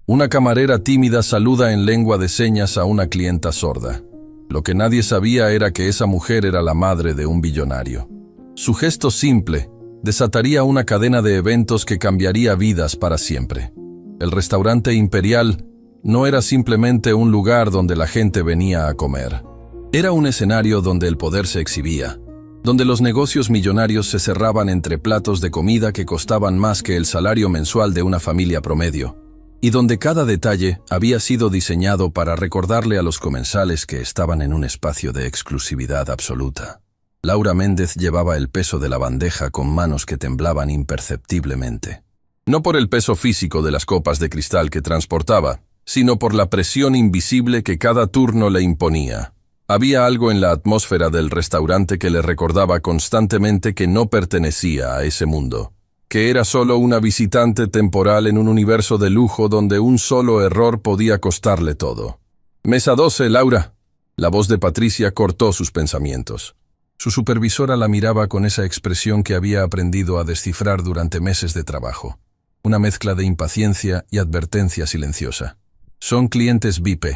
Una camarera tímida saluda en lengua de señas a una clienta sorda. Lo que nadie sabía era que esa mujer era la madre de un billonario. Su gesto simple desataría una cadena de eventos que cambiaría vidas para siempre. El restaurante imperial no era simplemente un lugar donde la gente venía a comer. Era un escenario donde el poder se exhibía, donde los negocios millonarios se cerraban entre platos de comida que costaban más que el salario mensual de una familia promedio, y donde cada detalle había sido diseñado para recordarle a los comensales que estaban en un espacio de exclusividad absoluta. Laura Méndez llevaba el peso de la bandeja con manos que temblaban imperceptiblemente. No por el peso físico de las copas de cristal que transportaba, sino por la presión invisible que cada turno le imponía. Había algo en la atmósfera del restaurante que le recordaba constantemente que no pertenecía a ese mundo, que era solo una visitante temporal en un universo de lujo donde un solo error podía costarle todo. «Mesa 12, Laura». La voz de Patricia cortó sus pensamientos. Su supervisora la miraba con esa expresión que había aprendido a descifrar durante meses de trabajo. Una mezcla de impaciencia y advertencia silenciosa. «Son clientes VIP.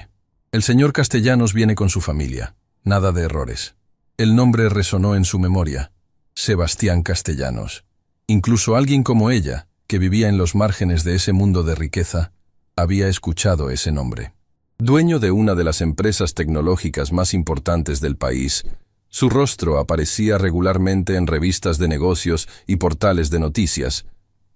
El señor Castellanos viene con su familia. Nada de errores». El nombre resonó en su memoria. Sebastián Castellanos. Incluso alguien como ella, que vivía en los márgenes de ese mundo de riqueza, había escuchado ese nombre. Dueño de una de las empresas tecnológicas más importantes del país, su rostro aparecía regularmente en revistas de negocios y portales de noticias,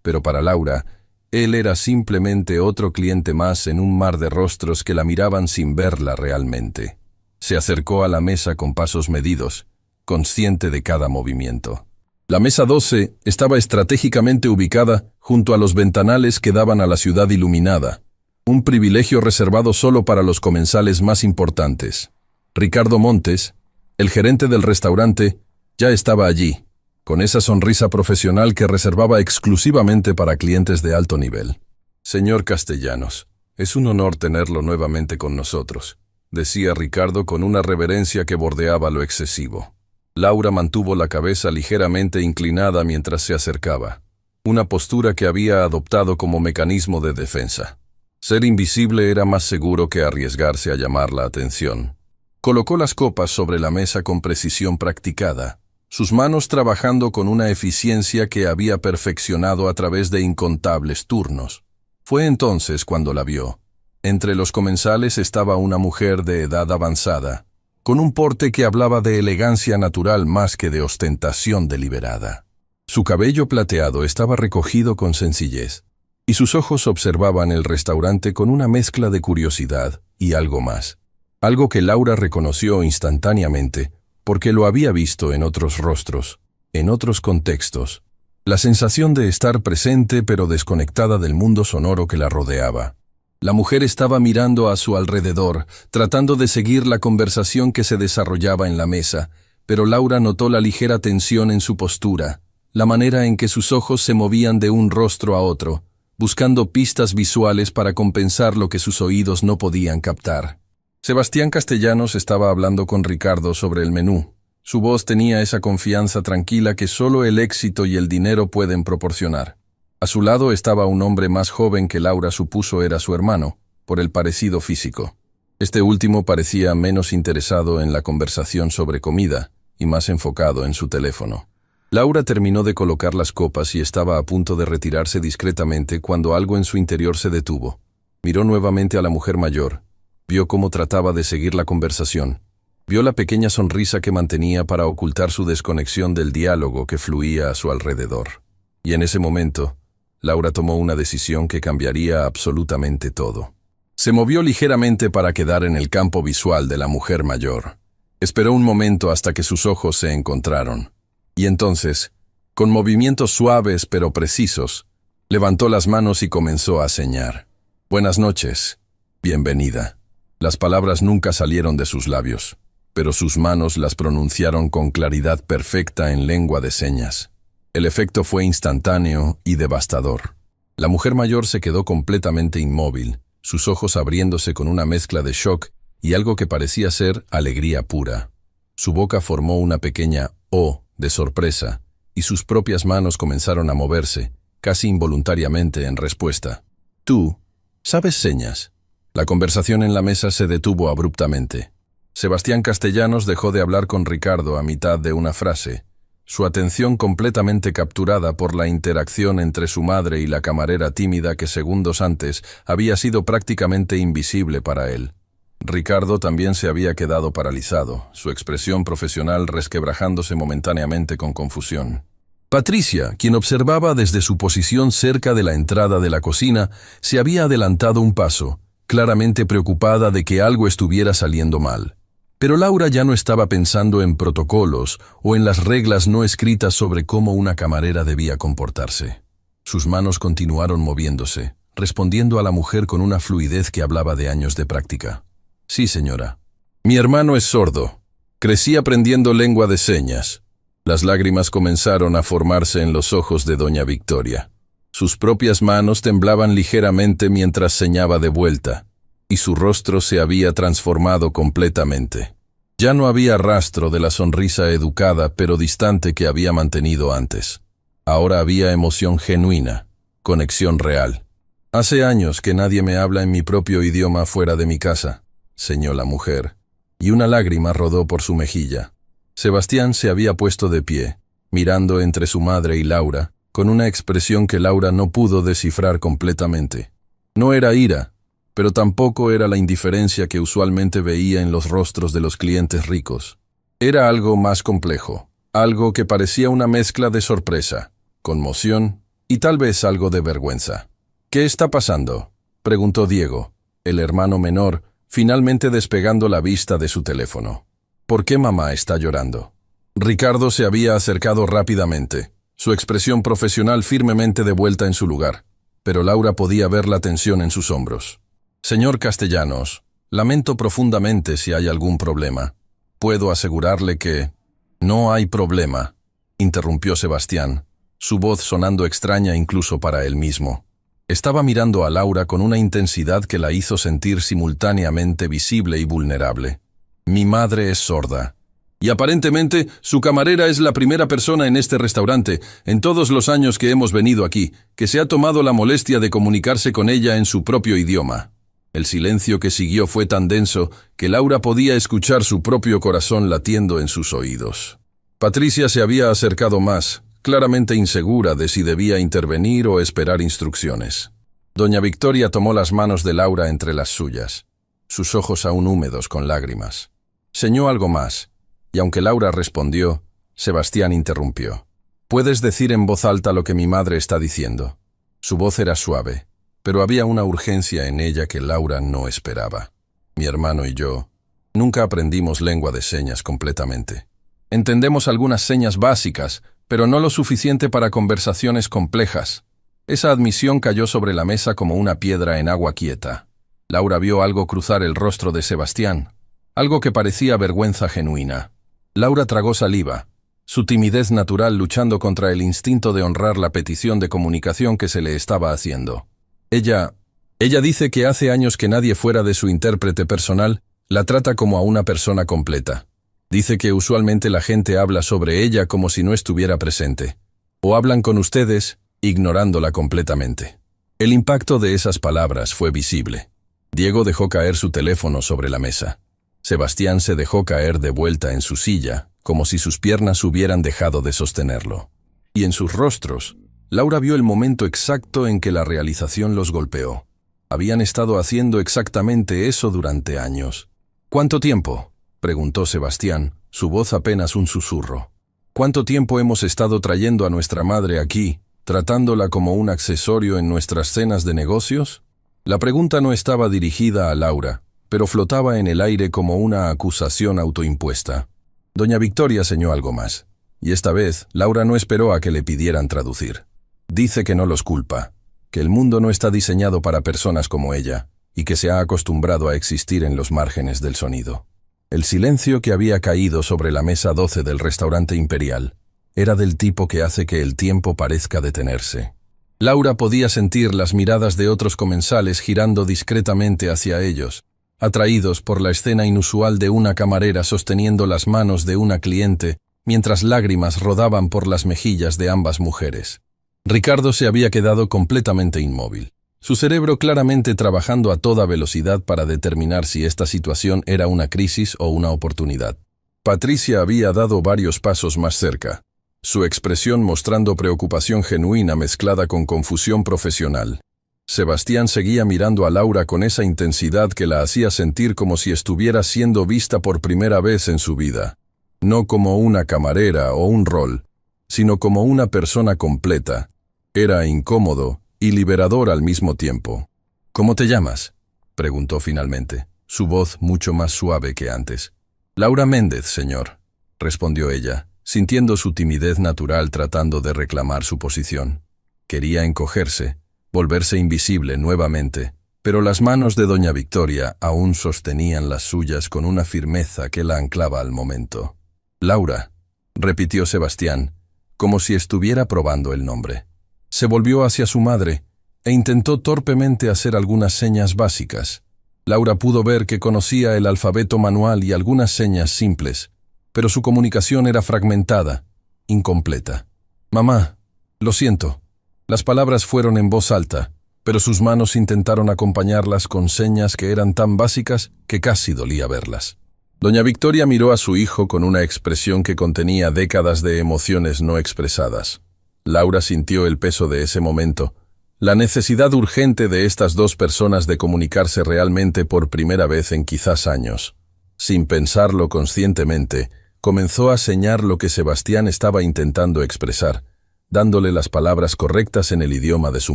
pero para Laura, él era simplemente otro cliente más en un mar de rostros que la miraban sin verla realmente. Se acercó a la mesa con pasos medidos, consciente de cada movimiento. La mesa 12 estaba estratégicamente ubicada junto a los ventanales que daban a la ciudad iluminada, un privilegio reservado solo para los comensales más importantes. Ricardo Montes, el gerente del restaurante, ya estaba allí, con esa sonrisa profesional que reservaba exclusivamente para clientes de alto nivel. «Señor Castellanos, es un honor tenerlo nuevamente con nosotros», decía Ricardo con una reverencia que bordeaba lo excesivo. Laura mantuvo la cabeza ligeramente inclinada mientras se acercaba, una postura que había adoptado como mecanismo de defensa. Ser invisible era más seguro que arriesgarse a llamar la atención. Colocó las copas sobre la mesa con precisión practicada, sus manos trabajando con una eficiencia que había perfeccionado a través de incontables turnos. Fue entonces cuando la vio. Entre los comensales estaba una mujer de edad avanzada, con un porte que hablaba de elegancia natural más que de ostentación deliberada. Su cabello plateado estaba recogido con sencillez, y sus ojos observaban el restaurante con una mezcla de curiosidad y algo más. Algo que Laura reconoció instantáneamente, porque lo había visto en otros rostros, en otros contextos. La sensación de estar presente pero desconectada del mundo sonoro que la rodeaba. La mujer estaba mirando a su alrededor, tratando de seguir la conversación que se desarrollaba en la mesa, pero Laura notó la ligera tensión en su postura, la manera en que sus ojos se movían de un rostro a otro, buscando pistas visuales para compensar lo que sus oídos no podían captar. Sebastián Castellanos estaba hablando con Ricardo sobre el menú. Su voz tenía esa confianza tranquila que solo el éxito y el dinero pueden proporcionar. A su lado estaba un hombre más joven que Laura supuso era su hermano, por el parecido físico. Este último parecía menos interesado en la conversación sobre comida y más enfocado en su teléfono. Laura terminó de colocar las copas y estaba a punto de retirarse discretamente cuando algo en su interior se detuvo. Miró nuevamente a la mujer mayor. Vio cómo trataba de seguir la conversación. Vio la pequeña sonrisa que mantenía para ocultar su desconexión del diálogo que fluía a su alrededor. Y en ese momento, Laura tomó una decisión que cambiaría absolutamente todo. Se movió ligeramente para quedar en el campo visual de la mujer mayor. Esperó un momento hasta que sus ojos se encontraron. Y entonces, con movimientos suaves pero precisos, levantó las manos y comenzó a señar. «Buenas noches. Bienvenida». Las palabras nunca salieron de sus labios, pero sus manos las pronunciaron con claridad perfecta en lengua de señas. El efecto fue instantáneo y devastador. La mujer mayor se quedó completamente inmóvil, sus ojos abriéndose con una mezcla de shock y algo que parecía ser alegría pura. Su boca formó una pequeña O de sorpresa, y sus propias manos comenzaron a moverse, casi involuntariamente en respuesta. «Tú», ¿Sabes señas? La conversación en la mesa se detuvo abruptamente. Sebastián Castellanos dejó de hablar con Ricardo a mitad de una frase, su atención completamente capturada por la interacción entre su madre y la camarera tímida que segundos antes había sido prácticamente invisible para él. Ricardo también se había quedado paralizado, su expresión profesional resquebrajándose momentáneamente con confusión. Patricia, quien observaba desde su posición cerca de la entrada de la cocina, se había adelantado un paso, claramente preocupada de que algo estuviera saliendo mal. Pero Laura ya no estaba pensando en protocolos o en las reglas no escritas sobre cómo una camarera debía comportarse. Sus manos continuaron moviéndose, respondiendo a la mujer con una fluidez que hablaba de años de práctica. Sí, señora. Mi hermano es sordo. Crecí aprendiendo lengua de señas. Las lágrimas comenzaron a formarse en los ojos de doña Victoria. Sus propias manos temblaban ligeramente mientras señaba de vuelta, y su rostro se había transformado completamente. Ya no había rastro de la sonrisa educada pero distante que había mantenido antes. Ahora había emoción genuina, conexión real. Hace años que nadie me habla en mi propio idioma fuera de mi casa, señó la mujer, y una lágrima rodó por su mejilla. Sebastián se había puesto de pie, mirando entre su madre y Laura, con una expresión que Laura no pudo descifrar completamente. No era ira, pero tampoco era la indiferencia que usualmente veía en los rostros de los clientes ricos. Era algo más complejo, algo que parecía una mezcla de sorpresa, conmoción y tal vez algo de vergüenza. ¿Qué está pasando?, preguntó Diego, el hermano menor, finalmente despegando la vista de su teléfono. ¿Por qué mamá está llorando? Ricardo se había acercado rápidamente, su expresión profesional firmemente de vuelta en su lugar, pero Laura podía ver la tensión en sus hombros. Señor Castellanos, lamento profundamente si hay algún problema. Puedo asegurarle que... No hay problema, interrumpió Sebastián, su voz sonando extraña incluso para él mismo. Estaba mirando a Laura con una intensidad que la hizo sentir simultáneamente visible y vulnerable. Mi madre es sorda. Y aparentemente su camarera es la primera persona en este restaurante, en todos los años que hemos venido aquí, que se ha tomado la molestia de comunicarse con ella en su propio idioma. El silencio que siguió fue tan denso que Laura podía escuchar su propio corazón latiendo en sus oídos. Patricia se había acercado más, claramente insegura de si debía intervenir o esperar instrucciones. Doña Victoria tomó las manos de Laura entre las suyas, sus ojos aún húmedos con lágrimas. Señó algo más, y aunque Laura respondió, Sebastián interrumpió. «¿Puedes decir en voz alta lo que mi madre está diciendo?» Su voz era suave, pero había una urgencia en ella que Laura no esperaba. Mi hermano y yo nunca aprendimos lengua de señas completamente. Entendemos algunas señas básicas, pero no lo suficiente para conversaciones complejas. Esa admisión cayó sobre la mesa como una piedra en agua quieta. Laura vio algo cruzar el rostro de Sebastián, algo que parecía vergüenza genuina. Laura tragó saliva, su timidez natural luchando contra el instinto de honrar la petición de comunicación que se le estaba haciendo. Ella dice que hace años que nadie fuera de su intérprete personal la trata como a una persona completa. Dice que usualmente la gente habla sobre ella como si no estuviera presente. O hablan con ustedes, ignorándola completamente. El impacto de esas palabras fue visible. Diego dejó caer su teléfono sobre la mesa. Sebastián se dejó caer de vuelta en su silla, como si sus piernas hubieran dejado de sostenerlo. Y en sus rostros, Laura vio el momento exacto en que la realización los golpeó. Habían estado haciendo exactamente eso durante años. ¿Cuánto tiempo?, preguntó Sebastián, su voz apenas un susurro. ¿Cuánto tiempo hemos estado trayendo a nuestra madre aquí, tratándola como un accesorio en nuestras cenas de negocios? La pregunta no estaba dirigida a Laura, pero flotaba en el aire como una acusación autoimpuesta. Doña Victoria señó algo más, y esta vez Laura no esperó a que le pidieran traducir. Dice que no los culpa, que el mundo no está diseñado para personas como ella, y que se ha acostumbrado a existir en los márgenes del sonido. El silencio que había caído sobre la mesa 12 del restaurante imperial era del tipo que hace que el tiempo parezca detenerse. Laura podía sentir las miradas de otros comensales girando discretamente hacia ellos, atraídos por la escena inusual de una camarera sosteniendo las manos de una cliente mientras lágrimas rodaban por las mejillas de ambas mujeres. Ricardo se había quedado completamente inmóvil. su cerebro claramente trabajando a toda velocidad para determinar si esta situación era una crisis o una oportunidad. Patricia había dado varios pasos más cerca, su expresión mostrando preocupación genuina mezclada con confusión profesional. Sebastián seguía mirando a Laura con esa intensidad que la hacía sentir como si estuviera siendo vista por primera vez en su vida. No como una camarera o un rol, sino como una persona completa. Era incómodo y liberador al mismo tiempo. ¿Cómo te llamas?, preguntó finalmente, su voz mucho más suave que antes. Laura Méndez, señor, respondió ella, sintiendo su timidez natural tratando de reclamar su posición. Quería encogerse, volverse invisible nuevamente, pero las manos de doña Victoria aún sostenían las suyas con una firmeza que la anclaba al momento. Laura, repitió Sebastián, como si estuviera probando el nombre. Se volvió hacia su madre e intentó torpemente hacer algunas señas básicas. Laura pudo ver que conocía el alfabeto manual y algunas señas simples, pero su comunicación era fragmentada, incompleta. Mamá, lo siento. Las palabras fueron en voz alta, pero sus manos intentaron acompañarlas con señas que eran tan básicas que casi dolía verlas. Doña Victoria miró a su hijo con una expresión que contenía décadas de emociones no expresadas. Laura sintió el peso de ese momento, la necesidad urgente de estas dos personas de comunicarse realmente por primera vez en quizás años. Sin pensarlo conscientemente, comenzó a señalar lo que Sebastián estaba intentando expresar, dándole las palabras correctas en el idioma de su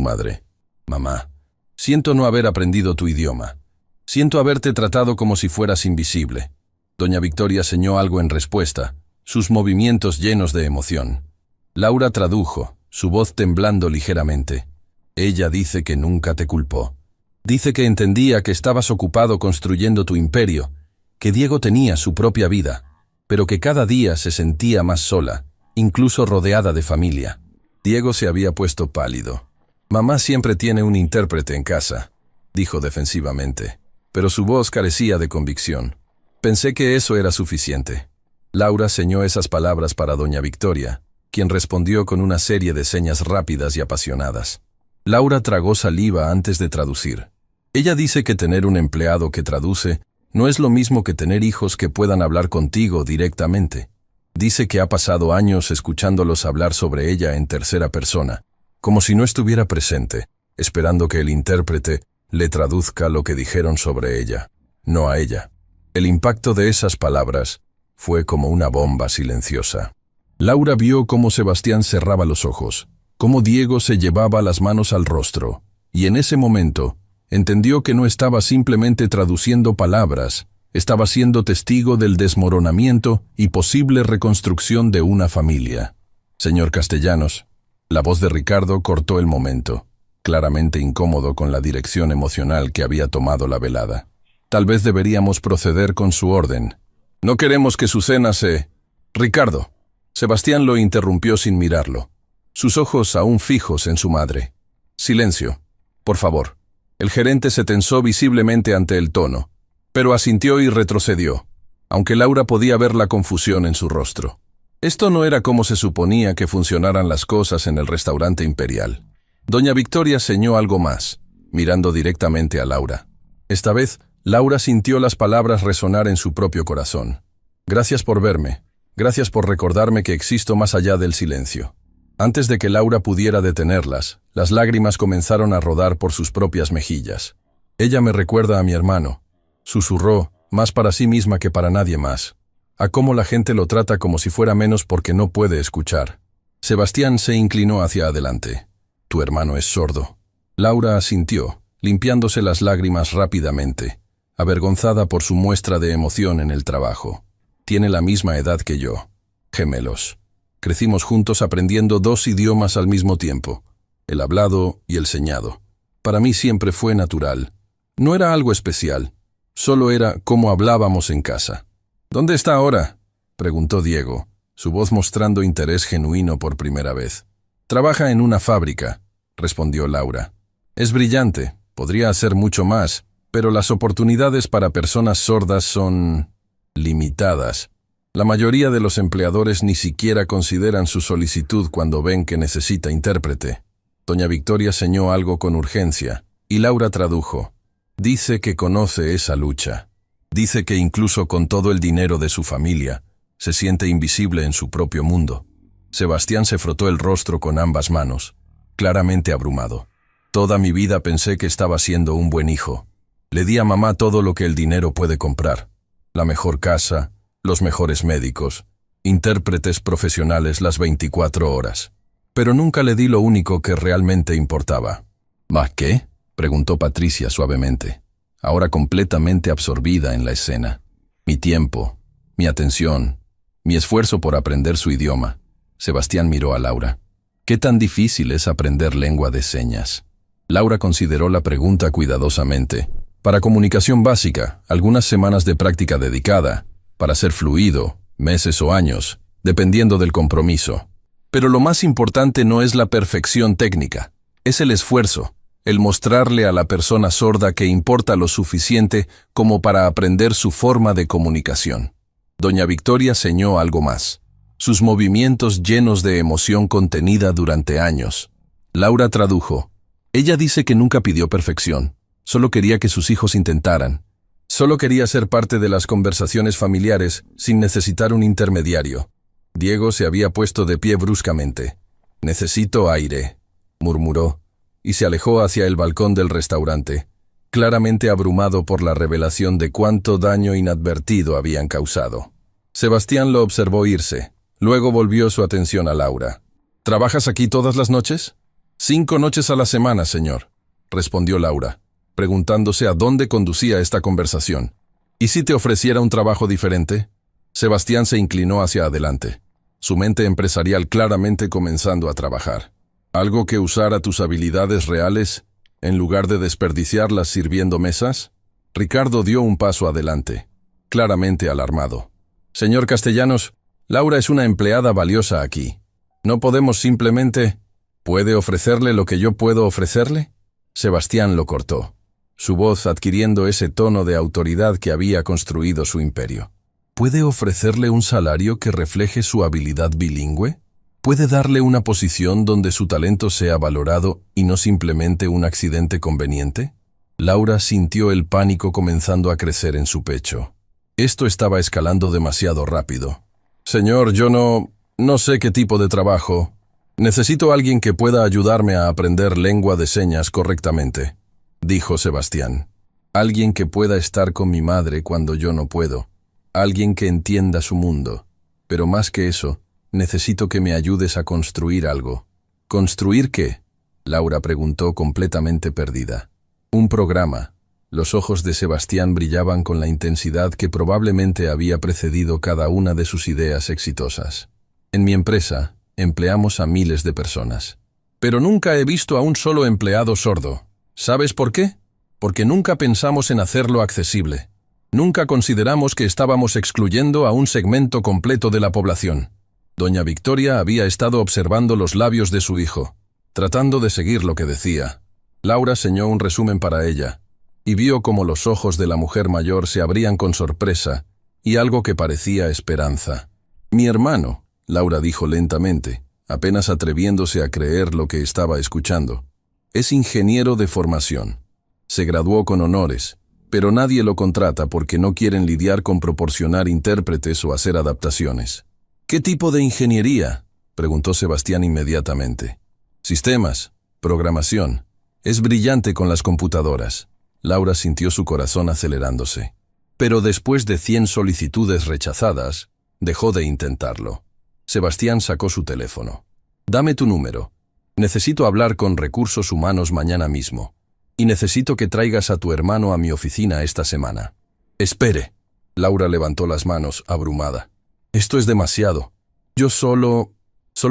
madre. Mamá, siento no haber aprendido tu idioma. Siento haberte tratado como si fueras invisible. Doña Victoria señaló algo en respuesta, sus movimientos llenos de emoción. Laura tradujo, su voz temblando ligeramente. Ella dice que nunca te culpó. Dice que entendía que estabas ocupado construyendo tu imperio, que Diego tenía su propia vida, pero que cada día se sentía más sola, incluso rodeada de familia. Diego se había puesto pálido. Mamá siempre tiene un intérprete en casa, dijo defensivamente, pero su voz carecía de convicción. Pensé que eso era suficiente. Laura señaló esas palabras para doña Victoria, quien respondió con una serie de señas rápidas y apasionadas. Laura tragó saliva antes de traducir. Ella dice que tener un empleado que traduce no es lo mismo que tener hijos que puedan hablar contigo directamente. Dice que ha pasado años escuchándolos hablar sobre ella en tercera persona, como si no estuviera presente, esperando que el intérprete le traduzca lo que dijeron sobre ella, no a ella. El impacto de esas palabras fue como una bomba silenciosa. Laura vio cómo Sebastián cerraba los ojos, cómo Diego se llevaba las manos al rostro, y en ese momento entendió que no estaba simplemente traduciendo palabras, estaba siendo testigo del desmoronamiento y posible reconstrucción de una familia. Señor Castellanos, la voz de Ricardo cortó el momento, claramente incómodo con la dirección emocional que había tomado la velada. Tal vez deberíamos proceder con su orden. No queremos que su cena se... Ricardo. Sebastián lo interrumpió sin mirarlo, sus ojos aún fijos en su madre. Silencio, por favor. El gerente se tensó visiblemente ante el tono, pero asintió y retrocedió, aunque Laura podía ver la confusión en su rostro. Esto no era como se suponía que funcionaran las cosas en el restaurante imperial. Doña Victoria señaló algo más, mirando directamente a Laura. Esta vez, Laura sintió las palabras resonar en su propio corazón. Gracias por verme. Gracias por recordarme que existo más allá del silencio. Antes de que Laura pudiera detenerlas, las lágrimas comenzaron a rodar por sus propias mejillas. Ella me recuerda a mi hermano, susurró, más para sí misma que para nadie más. A cómo la gente lo trata como si fuera menos porque no puede escuchar. Sebastián se inclinó hacia adelante. Tu hermano es sordo. Laura asintió, limpiándose las lágrimas rápidamente, avergonzada por su muestra de emoción en el trabajo. Tiene la misma edad que yo. Gemelos. Crecimos juntos aprendiendo dos idiomas al mismo tiempo, el hablado y el señado. Para mí siempre fue natural. No era algo especial, solo era como hablábamos en casa. ¿Dónde está ahora?, preguntó Diego, su voz mostrando interés genuino por primera vez. Trabaja en una fábrica, respondió Laura. Es brillante, podría hacer mucho más, pero las oportunidades para personas sordas son... limitadas. La mayoría de los empleadores ni siquiera consideran su solicitud cuando ven que necesita intérprete. Doña Victoria señaló algo con urgencia, Y Laura tradujo. Dice que conoce esa lucha. Dice que incluso con todo el dinero de su familia, se siente invisible en su propio mundo. Sebastián se frotó el rostro con ambas manos, claramente abrumado. Toda mi vida pensé que estaba siendo un buen hijo. Le di a mamá todo lo que el dinero puede comprar. La mejor casa, los mejores médicos, intérpretes profesionales las 24 horas. Pero nunca le di lo único que realmente importaba. ¿Más qué? Preguntó Patricia suavemente, ahora completamente absorbida en la escena. Mi tiempo, mi atención, mi esfuerzo por aprender su idioma. Sebastián miró a Laura. ¿Qué tan difícil es aprender lengua de señas? Laura consideró la pregunta cuidadosamente. Para comunicación básica, algunas semanas de práctica dedicada. Para ser fluido, meses o años, dependiendo del compromiso. Pero lo más importante no es la perfección técnica, es el esfuerzo, el mostrarle a la persona sorda que importa lo suficiente como para aprender su forma de comunicación. Doña Victoria señó algo más. Sus movimientos llenos de emoción contenida durante años. Laura tradujo. Ella dice que nunca pidió perfección, solo quería que sus hijos intentaran. Solo quería ser parte de las conversaciones familiares sin necesitar un intermediario. Diego se había puesto de pie bruscamente. «Necesito aire», murmuró, y se alejó hacia el balcón del restaurante, claramente abrumado por la revelación de cuánto daño inadvertido habían causado. Sebastián lo observó irse. Luego volvió su atención a Laura. «¿Trabajas aquí todas las noches?» «5 noches a la semana, señor», respondió Laura, preguntándose a dónde conducía esta conversación. «¿Y si te ofreciera un trabajo diferente?» Sebastián se inclinó hacia adelante, su mente empresarial claramente comenzando a trabajar. ¿Algo que usara tus habilidades reales, en lugar de desperdiciarlas sirviendo mesas? Ricardo dio un paso adelante, claramente alarmado. «Señor Castellanos, Laura es una empleada valiosa aquí. ¿No podemos simplemente... ¿Puede ofrecerle lo que yo puedo ofrecerle?» Sebastián lo cortó, su voz adquiriendo ese tono de autoridad que había construido su imperio. ¿Puede ofrecerle un salario que refleje su habilidad bilingüe? ¿Puede darle una posición donde su talento sea valorado y no simplemente un accidente conveniente? Laura sintió el pánico comenzando a crecer en su pecho. Esto estaba escalando demasiado rápido. «Señor, yo no sé qué tipo de trabajo. Necesito a alguien que pueda ayudarme a aprender lengua de señas correctamente», dijo Sebastián. «Alguien que pueda estar con mi madre cuando yo no puedo. Alguien que entienda su mundo. Pero más que eso, necesito que me ayudes a construir algo». «¿Construir qué?», Laura preguntó completamente perdida. «Un programa». Los ojos de Sebastián brillaban con la intensidad que probablemente había precedido cada una de sus ideas exitosas. «En mi empresa, empleamos a miles de personas. Pero nunca he visto a un solo empleado sordo. ¿Sabes por qué? Porque nunca pensamos en hacerlo accesible. Nunca consideramos que estábamos excluyendo a un segmento completo de la población». Doña Victoria había estado observando los labios de su hijo, tratando de seguir lo que decía. Laura señó un resumen para ella, y vio cómo los ojos de la mujer mayor se abrían con sorpresa y algo que parecía esperanza. «Mi hermano», Laura dijo lentamente, apenas atreviéndose a creer lo que estaba escuchando, «es ingeniero de formación. Se graduó con honores, pero nadie lo contrata porque no quieren lidiar con proporcionar intérpretes o hacer adaptaciones». «¿Qué tipo de ingeniería?», preguntó Sebastián inmediatamente. «Sistemas, programación. Es brillante con las computadoras». Laura sintió su corazón acelerándose. Pero después de 100 solicitudes rechazadas, dejó de intentarlo. Sebastián sacó su teléfono. «Dame tu número. Necesito hablar con Recursos Humanos mañana mismo. Y necesito que traigas a tu hermano a mi oficina esta semana». «Espere». Laura levantó las manos, abrumada. «Esto es demasiado. Yo solo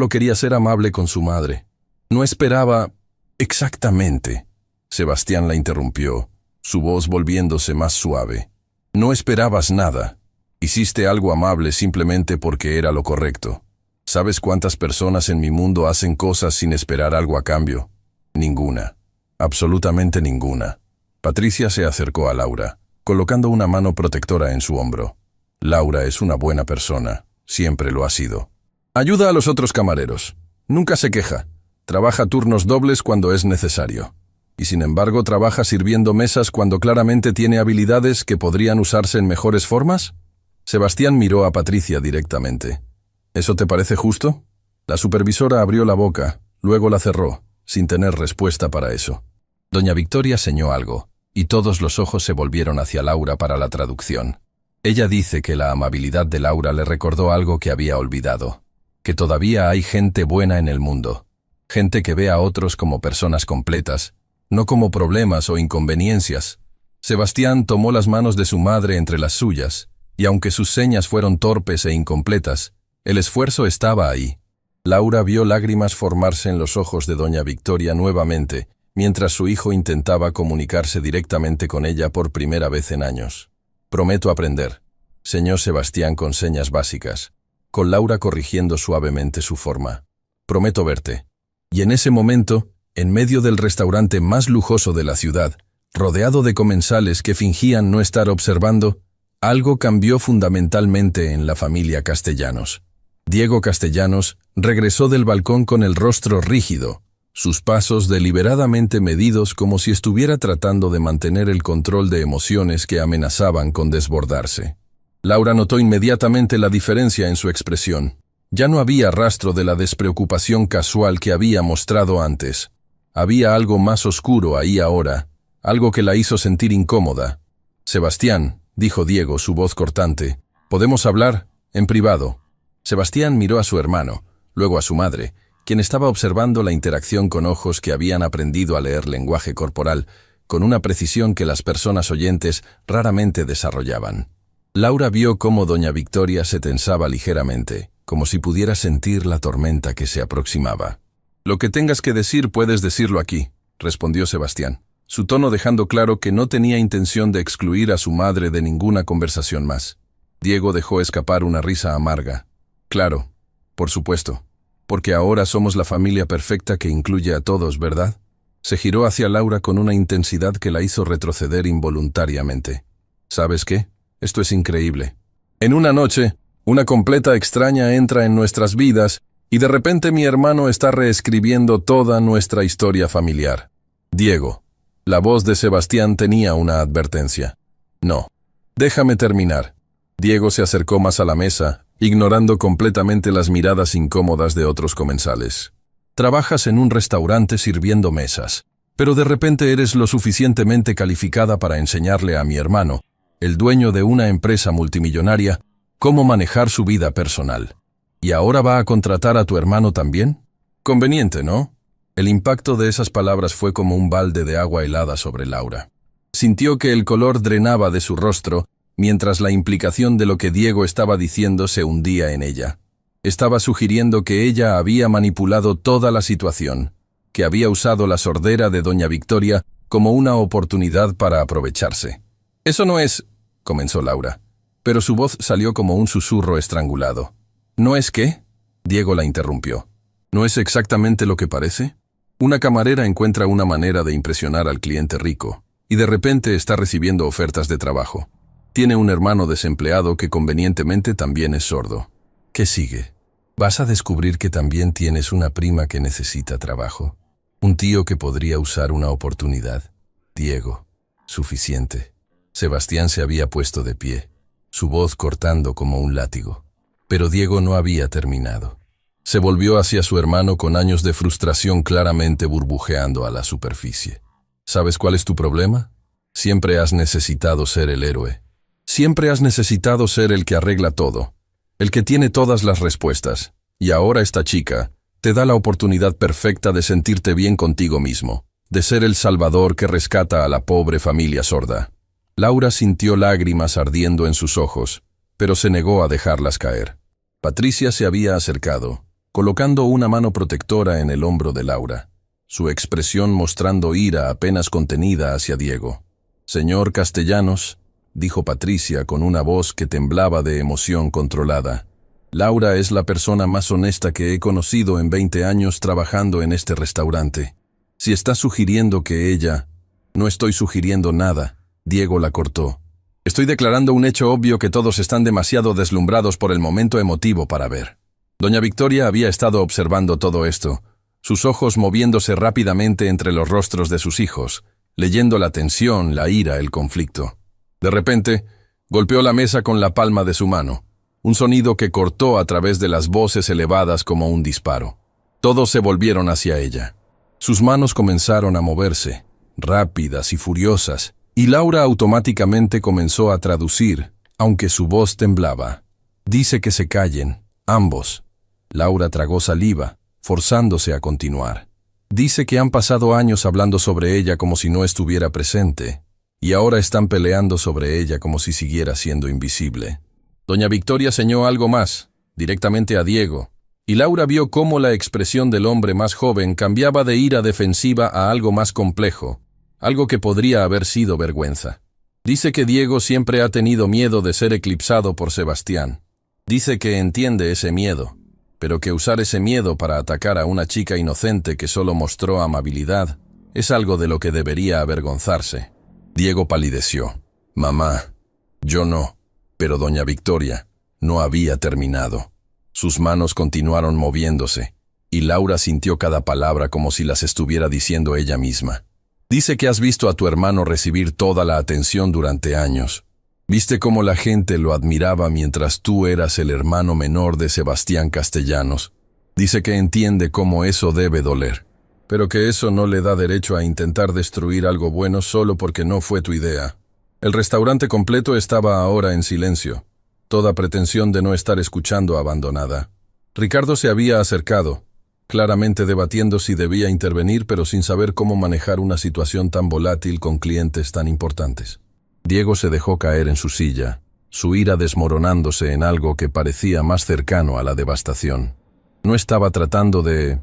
quería ser amable con su madre. No esperaba...» «Exactamente», Sebastián la interrumpió, su voz volviéndose más suave. «No esperabas nada. Hiciste algo amable simplemente porque era lo correcto. ¿Sabes cuántas personas en mi mundo hacen cosas sin esperar algo a cambio? Ninguna. Absolutamente ninguna». Patricia se acercó a Laura, colocando una mano protectora en su hombro. «Laura es una buena persona. Siempre lo ha sido. Ayuda a los otros camareros. Nunca se queja. Trabaja turnos dobles cuando es necesario». y sin embargo trabaja sirviendo mesas cuando claramente tiene habilidades que podrían usarse en mejores formas? Sebastián miró a Patricia directamente. ¿Eso te parece justo? La supervisora abrió la boca, luego la cerró, sin tener respuesta para eso. Doña Victoria señó algo, y todos los ojos se volvieron hacia Laura para la traducción. Ella dice que la amabilidad de Laura le recordó algo que había olvidado, que todavía hay gente buena en el mundo, gente que ve a otros como personas completas, no como problemas o inconveniencias. Sebastián tomó las manos de su madre entre las suyas, y aunque sus señas fueron torpes e incompletas, el esfuerzo estaba ahí. Laura vio lágrimas formarse en los ojos de doña Victoria nuevamente, mientras su hijo intentaba comunicarse directamente con ella por primera vez en años. «Prometo aprender», señó Sebastián con señas básicas, con Laura corrigiendo suavemente su forma. «Prometo verte». Y en ese momento, en medio del restaurante más lujoso de la ciudad, rodeado de comensales que fingían no estar observando, algo cambió fundamentalmente en la familia Castellanos. Diego Castellanos regresó del balcón con el rostro rígido, sus pasos deliberadamente medidos como si estuviera tratando de mantener el control de emociones que amenazaban con desbordarse. Laura notó inmediatamente la diferencia en su expresión. Ya no había rastro de la despreocupación casual que había mostrado antes. Había algo más oscuro ahí ahora, algo que la hizo sentir incómoda. «Sebastián», dijo Diego, su voz cortante, «¿podemos hablar? En privado». Sebastián miró a su hermano, luego a su madre, quien estaba observando la interacción con ojos que habían aprendido a leer lenguaje corporal, con una precisión que las personas oyentes raramente desarrollaban. Laura vio cómo doña Victoria se tensaba ligeramente, como si pudiera sentir la tormenta que se aproximaba. «Lo que tengas que decir puedes decirlo aquí», respondió Sebastián, su tono dejando claro que no tenía intención de excluir a su madre de ninguna conversación más. Diego dejó escapar una risa amarga. «Claro, por supuesto, porque ahora somos la familia perfecta que incluye a todos, ¿verdad?». Se giró hacia Laura con una intensidad que la hizo retroceder involuntariamente. «¿Sabes qué? Esto es increíble. En una noche, una completa extraña entra en nuestras vidas y de repente mi hermano está reescribiendo toda nuestra historia familiar». «Diego». La voz de Sebastián tenía una advertencia. «No. Déjame terminar». Diego se acercó más a la mesa, ignorando completamente las miradas incómodas de otros comensales. «Trabajas en un restaurante sirviendo mesas, pero de repente eres lo suficientemente calificada para enseñarle a mi hermano, el dueño de una empresa multimillonaria, cómo manejar su vida personal. ¿Y ahora va a contratar a tu hermano también? Conveniente, ¿no?». El impacto de esas palabras fue como un balde de agua helada sobre Laura. Sintió que el color drenaba de su rostro, mientras la implicación de lo que Diego estaba diciendo se hundía en ella. Estaba sugiriendo que ella había manipulado toda la situación, que había usado la sordera de doña Victoria como una oportunidad para aprovecharse. «Eso no es», comenzó Laura, pero su voz salió como un susurro estrangulado. «¿No es qué?», Diego la interrumpió. «¿No es exactamente lo que parece? Una camarera encuentra una manera de impresionar al cliente rico, y de repente está recibiendo ofertas de trabajo. Tiene un hermano desempleado que convenientemente también es sordo. ¿Qué sigue? ¿Vas a descubrir que también tienes una prima que necesita trabajo? Un tío que podría usar una oportunidad. Diego, suficiente». Sebastián se había puesto de pie, su voz cortando como un látigo. Pero Diego no había terminado. Se volvió hacia su hermano con años de frustración claramente burbujeando a la superficie. «¿Sabes cuál es tu problema? Siempre has necesitado ser el héroe. Siempre has necesitado ser el que arregla todo, el que tiene todas las respuestas. Y ahora esta chica te da la oportunidad perfecta de sentirte bien contigo mismo, de ser el salvador que rescata a la pobre familia sorda». Laura sintió lágrimas ardiendo en sus ojos, pero se negó a dejarlas caer. Patricia se había acercado, colocando una mano protectora en el hombro de Laura, su expresión mostrando ira apenas contenida hacia Diego. «Señor Castellanos», dijo Patricia con una voz que temblaba de emoción controlada, «Laura es la persona más honesta que he conocido en 20 años trabajando en este restaurante. Si está sugiriendo que ella...». «No estoy sugiriendo nada», Diego la cortó. «Estoy declarando un hecho obvio que todos están demasiado deslumbrados por el momento emotivo para ver». Doña Victoria había estado observando todo esto, sus ojos moviéndose rápidamente entre los rostros de sus hijos, leyendo la tensión, la ira, el conflicto. De repente, golpeó la mesa con la palma de su mano, un sonido que cortó a través de las voces elevadas como un disparo. Todos se volvieron hacia ella. Sus manos comenzaron a moverse, rápidas y furiosas, y Laura automáticamente comenzó a traducir, aunque su voz temblaba. Dice que se callen, ambos. Laura tragó saliva, forzándose a continuar. Dice que han pasado años hablando sobre ella como si no estuviera presente, y ahora están peleando sobre ella como si siguiera siendo invisible. Doña Victoria señaló algo más, directamente a Diego, y Laura vio cómo la expresión del hombre más joven cambiaba de ira defensiva a algo más complejo, algo que podría haber sido vergüenza. Dice que Diego siempre ha tenido miedo de ser eclipsado por Sebastián. Dice que entiende ese miedo, pero que usar ese miedo para atacar a una chica inocente que solo mostró amabilidad es algo de lo que debería avergonzarse. Diego palideció. Mamá, yo no, pero doña Victoria no había terminado. Sus manos continuaron moviéndose, y Laura sintió cada palabra como si las estuviera diciendo ella misma. Dice que has visto a tu hermano recibir toda la atención durante años. Viste cómo la gente lo admiraba mientras tú eras el hermano menor de Sebastián Castellanos. Dice que entiende cómo eso debe doler, pero que eso no le da derecho a intentar destruir algo bueno solo porque no fue tu idea. El restaurante completo estaba ahora en silencio, toda pretensión de no estar escuchando abandonada. Ricardo se había acercado, claramente debatiendo si debía intervenir, pero sin saber cómo manejar una situación tan volátil con clientes tan importantes. Diego se dejó caer en su silla, su ira desmoronándose en algo que parecía más cercano a la devastación. No estaba tratando de...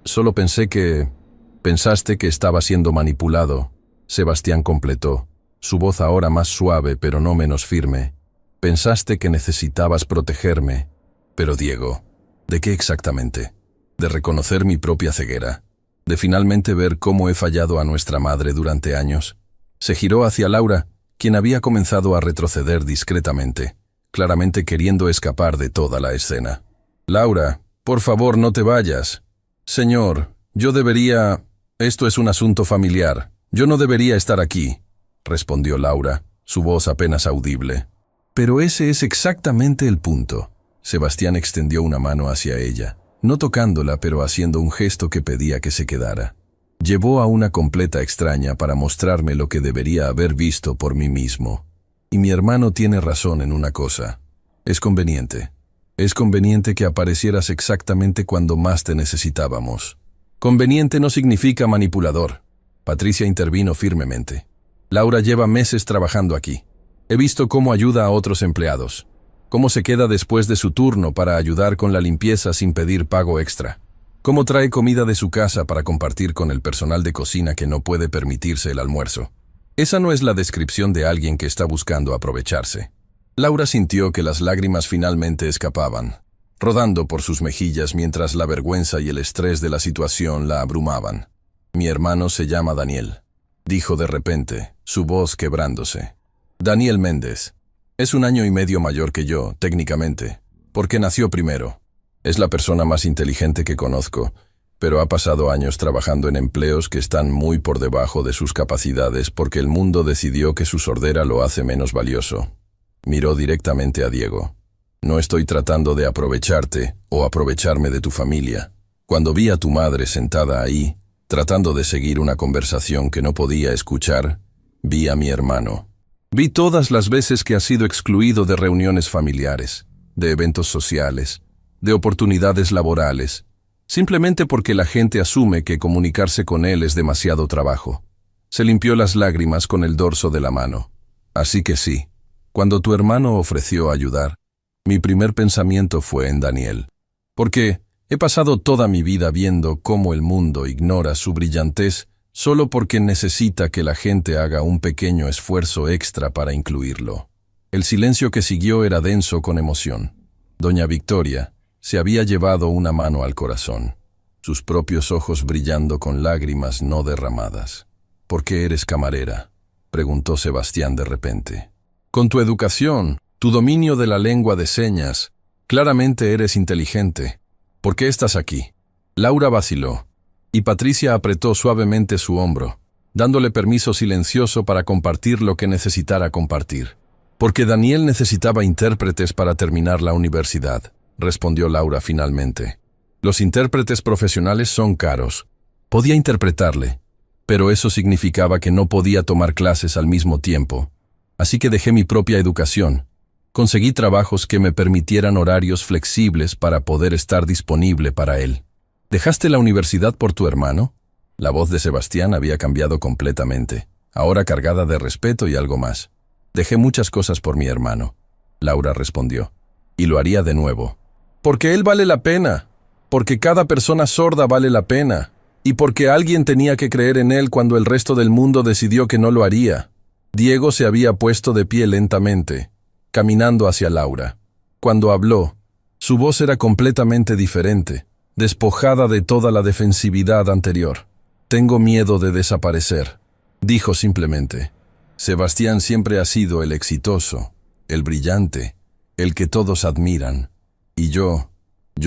Solo pensaste que estaba siendo manipulado. Sebastián completó, su voz ahora más suave pero no menos firme. Pensaste que necesitabas protegerme. Pero Diego, ¿de qué exactamente? De reconocer mi propia ceguera, de finalmente ver cómo he fallado a nuestra madre durante años. Se giró hacia Laura, quien había comenzado a retroceder discretamente, claramente queriendo escapar de toda la escena. Laura, por favor, no te vayas. Señor, yo debería... Esto es un asunto familiar. Yo no debería estar aquí, respondió Laura, su voz apenas audible. Pero ese es exactamente el punto. Sebastián extendió una mano hacia ella, no tocándola, pero haciendo un gesto que pedía que se quedara. Llevó a una completa extraña para mostrarme lo que debería haber visto por mí mismo. Y mi hermano tiene razón en una cosa. Es conveniente. Es conveniente que aparecieras exactamente cuando más te necesitábamos. Conveniente no significa manipulador. Patricia intervino firmemente. Laura lleva meses trabajando aquí. He visto cómo ayuda a otros empleados. Cómo se queda después de su turno para ayudar con la limpieza sin pedir pago extra. Cómo trae comida de su casa para compartir con el personal de cocina que no puede permitirse el almuerzo. Esa no es la descripción de alguien que está buscando aprovecharse. Laura sintió que las lágrimas finalmente escapaban, rodando por sus mejillas mientras la vergüenza y el estrés de la situación la abrumaban. Mi hermano se llama Daniel, dijo de repente, su voz quebrándose. Daniel Méndez. Es 1 año y medio mayor que yo, técnicamente, porque nació primero. Es la persona más inteligente que conozco, pero ha pasado años trabajando en empleos que están muy por debajo de sus capacidades porque el mundo decidió que su sordera lo hace menos valioso. Miró directamente a Diego. No estoy tratando de aprovecharte o aprovecharme de tu familia. Cuando vi a tu madre sentada ahí, tratando de seguir una conversación que no podía escuchar, vi a mi hermano. Vi todas las veces que ha sido excluido de reuniones familiares, de eventos sociales, de oportunidades laborales, simplemente porque la gente asume que comunicarse con él es demasiado trabajo. Se limpió las lágrimas con el dorso de la mano. Así que sí, cuando tu hermano ofreció ayudar, mi primer pensamiento fue en Daniel. Porque he pasado toda mi vida viendo cómo el mundo ignora su brillantez solo porque necesita que la gente haga un pequeño esfuerzo extra para incluirlo. El silencio que siguió era denso con emoción. Doña Victoria se había llevado una mano al corazón, sus propios ojos brillando con lágrimas no derramadas. ¿Por qué eres camarera?, preguntó Sebastián de repente. Con tu educación, tu dominio de la lengua de señas, claramente eres inteligente. ¿Por qué estás aquí? Laura vaciló. y Patricia apretó suavemente su hombro, dándole permiso silencioso para compartir lo que necesitara compartir. Porque Daniel necesitaba intérpretes para terminar la universidad, respondió Laura finalmente. Los intérpretes profesionales son caros. Podía interpretarle, pero eso significaba que no podía tomar clases al mismo tiempo. Así que dejé mi propia educación. Conseguí trabajos que me permitieran horarios flexibles para poder estar disponible para él. ¿Dejaste la universidad por tu hermano? La voz de Sebastián había cambiado completamente, ahora cargada de respeto y algo más. Dejé muchas cosas por mi hermano, Laura respondió, y lo haría de nuevo. Porque él vale la pena, porque cada persona sorda vale la pena, y porque alguien tenía que creer en él cuando el resto del mundo decidió que no lo haría. Diego se había puesto de pie lentamente, caminando hacia Laura. Cuando habló, su voz era completamente diferente, despojada de toda la defensividad anterior. Tengo miedo de desaparecer, dijo simplemente. Sebastián siempre ha sido el exitoso, el brillante, el que todos admiran. Y yo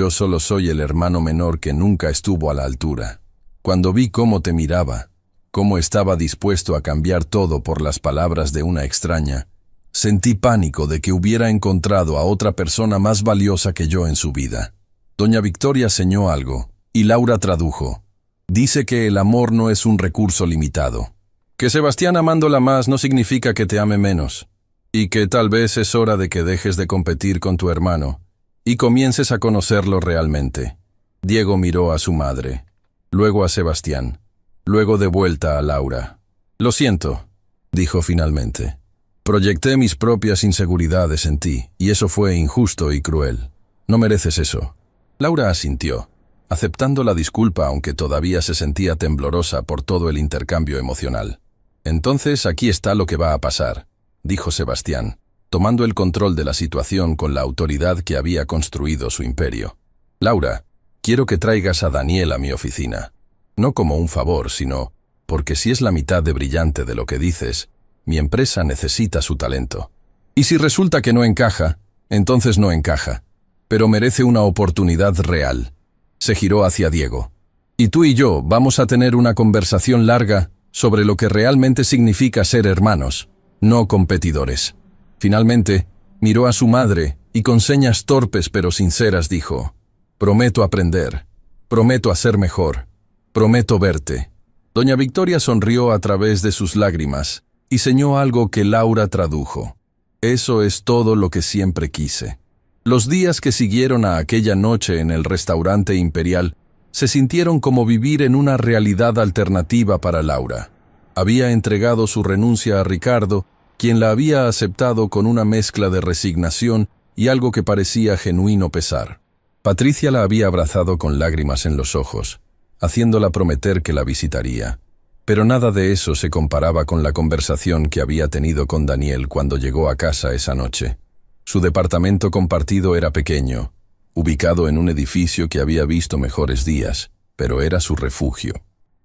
solo soy el hermano menor que nunca estuvo a la altura. Cuando vi cómo te miraba, cómo estaba dispuesto a cambiar todo por las palabras de una extraña, sentí pánico de que hubiera encontrado a otra persona más valiosa que yo en su vida. Doña Victoria señó algo, y Laura tradujo. Dice que el amor no es un recurso limitado. Que Sebastián amándola más no significa que te ame menos, y que tal vez es hora de que dejes de competir con tu hermano, y comiences a conocerlo realmente. Diego miró a su madre, luego a Sebastián, luego de vuelta a Laura. Lo siento, dijo finalmente. Proyecté mis propias inseguridades en ti, y eso fue injusto y cruel. No mereces eso. Laura asintió, aceptando la disculpa aunque todavía se sentía temblorosa por todo el intercambio emocional. Entonces aquí está lo que va a pasar, dijo Sebastián, tomando el control de la situación con la autoridad que había construido su imperio. Laura, quiero que traigas a Daniel a mi oficina. No como un favor, sino porque si es la mitad de brillante de lo que dices, mi empresa necesita su talento. Y si resulta que no encaja, entonces no encaja, pero merece una oportunidad real. Se giró hacia Diego. Y tú y yo vamos a tener una conversación larga sobre lo que realmente significa ser hermanos, no competidores. Finalmente, miró a su madre y con señas torpes pero sinceras dijo, prometo aprender, prometo hacer mejor, prometo verte. Doña Victoria sonrió a través de sus lágrimas y señó algo que Laura tradujo. Eso es todo lo que siempre quise. Los días que siguieron a aquella noche en el restaurante imperial se sintieron como vivir en una realidad alternativa para Laura. Había entregado su renuncia a Ricardo, quien la había aceptado con una mezcla de resignación y algo que parecía genuino pesar. Patricia la había abrazado con lágrimas en los ojos, haciéndola prometer que la visitaría. Pero nada de eso se comparaba con la conversación que había tenido con Daniel cuando llegó a casa esa noche. Su departamento compartido era pequeño, ubicado en un edificio que había visto mejores días, pero era su refugio.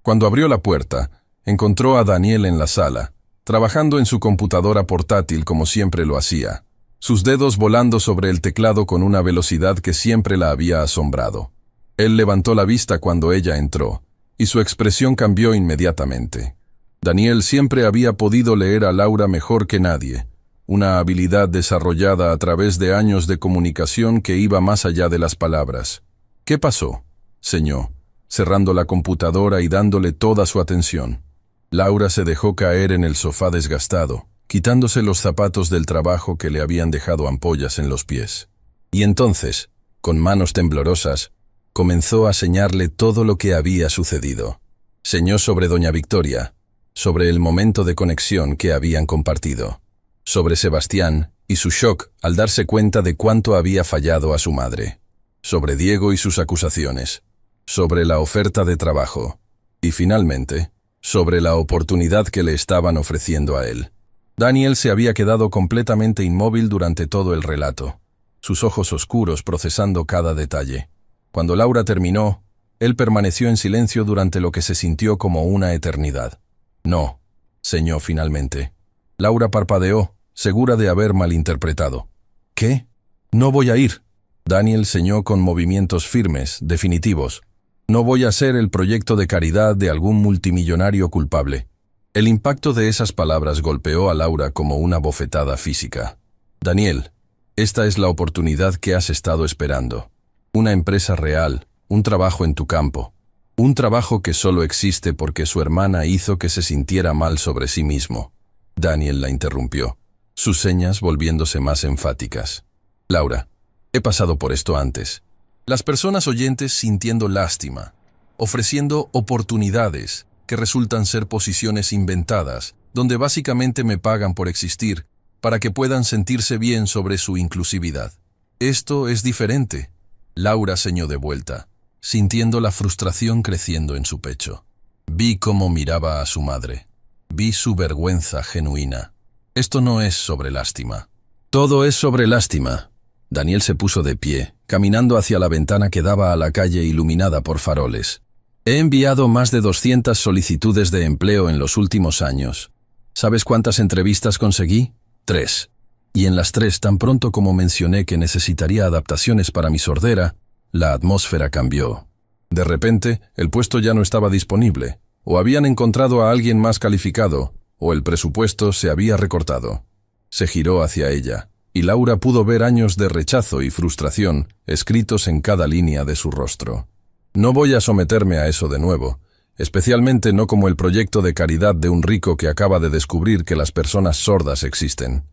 Cuando abrió la puerta, encontró a Daniel en la sala, trabajando en su computadora portátil como siempre lo hacía, sus dedos volando sobre el teclado con una velocidad que siempre la había asombrado. Él levantó la vista cuando ella entró, y su expresión cambió inmediatamente. Daniel siempre había podido leer a Laura mejor que nadie, una habilidad desarrollada a través de años de comunicación que iba más allá de las palabras. ¿Qué pasó?, señó, cerrando la computadora y dándole toda su atención. Laura se dejó caer en el sofá desgastado, quitándose los zapatos del trabajo que le habían dejado ampollas en los pies. Y entonces, con manos temblorosas, comenzó a señarle todo lo que había sucedido. Señó sobre doña Victoria, sobre el momento de conexión que habían compartido, sobre Sebastián y su shock al darse cuenta de cuánto había fallado a su madre, sobre Diego y sus acusaciones, sobre la oferta de trabajo, y finalmente, sobre la oportunidad que le estaban ofreciendo a él. Daniel se había quedado completamente inmóvil durante todo el relato, sus ojos oscuros procesando cada detalle. Cuando Laura terminó, él permaneció en silencio durante lo que se sintió como una eternidad. No, señó finalmente. Laura parpadeó, segura de haber malinterpretado. ¿Qué? No voy a ir. Daniel señó con movimientos firmes, definitivos. No voy a ser el proyecto de caridad de algún multimillonario culpable. El impacto de esas palabras golpeó a Laura como una bofetada física. Daniel, esta es la oportunidad que has estado esperando. Una empresa real, un trabajo en tu campo. Un trabajo que solo existe porque su hermana hizo que se sintiera mal sobre sí mismo. Daniel la interrumpió, sus señas volviéndose más enfáticas. Laura, he pasado por esto antes. Las personas oyentes sintiendo lástima, ofreciendo oportunidades que resultan ser posiciones inventadas, donde básicamente me pagan por existir, para que puedan sentirse bien sobre su inclusividad. Esto es diferente. Laura ceñó de vuelta, sintiendo la frustración creciendo en su pecho. Vi cómo miraba a su madre. Vi su vergüenza genuina. Esto no es sobre lástima. Todo es sobre lástima. Daniel se puso de pie, caminando hacia la ventana que daba a la calle iluminada por faroles. He enviado más de 200 solicitudes de empleo en los últimos años. ¿Sabes cuántas entrevistas conseguí? 3. Y en las 3, tan pronto como mencioné que necesitaría adaptaciones para mi sordera, la atmósfera cambió. De repente, el puesto ya no estaba disponible, o habían encontrado a alguien más calificado, o el presupuesto se había recortado. Se giró hacia ella, y Laura pudo ver años de rechazo y frustración escritos en cada línea de su rostro. No voy a someterme a eso de nuevo, especialmente no como el proyecto de caridad de un rico que acaba de descubrir que las personas sordas existen.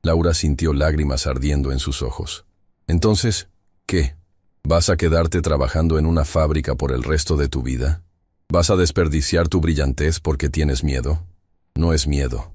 Laura sintió lágrimas ardiendo en sus ojos. Entonces, ¿qué? ¿Vas a quedarte trabajando en una fábrica por el resto de tu vida? ¿Vas a desperdiciar tu brillantez porque tienes miedo? No es miedo.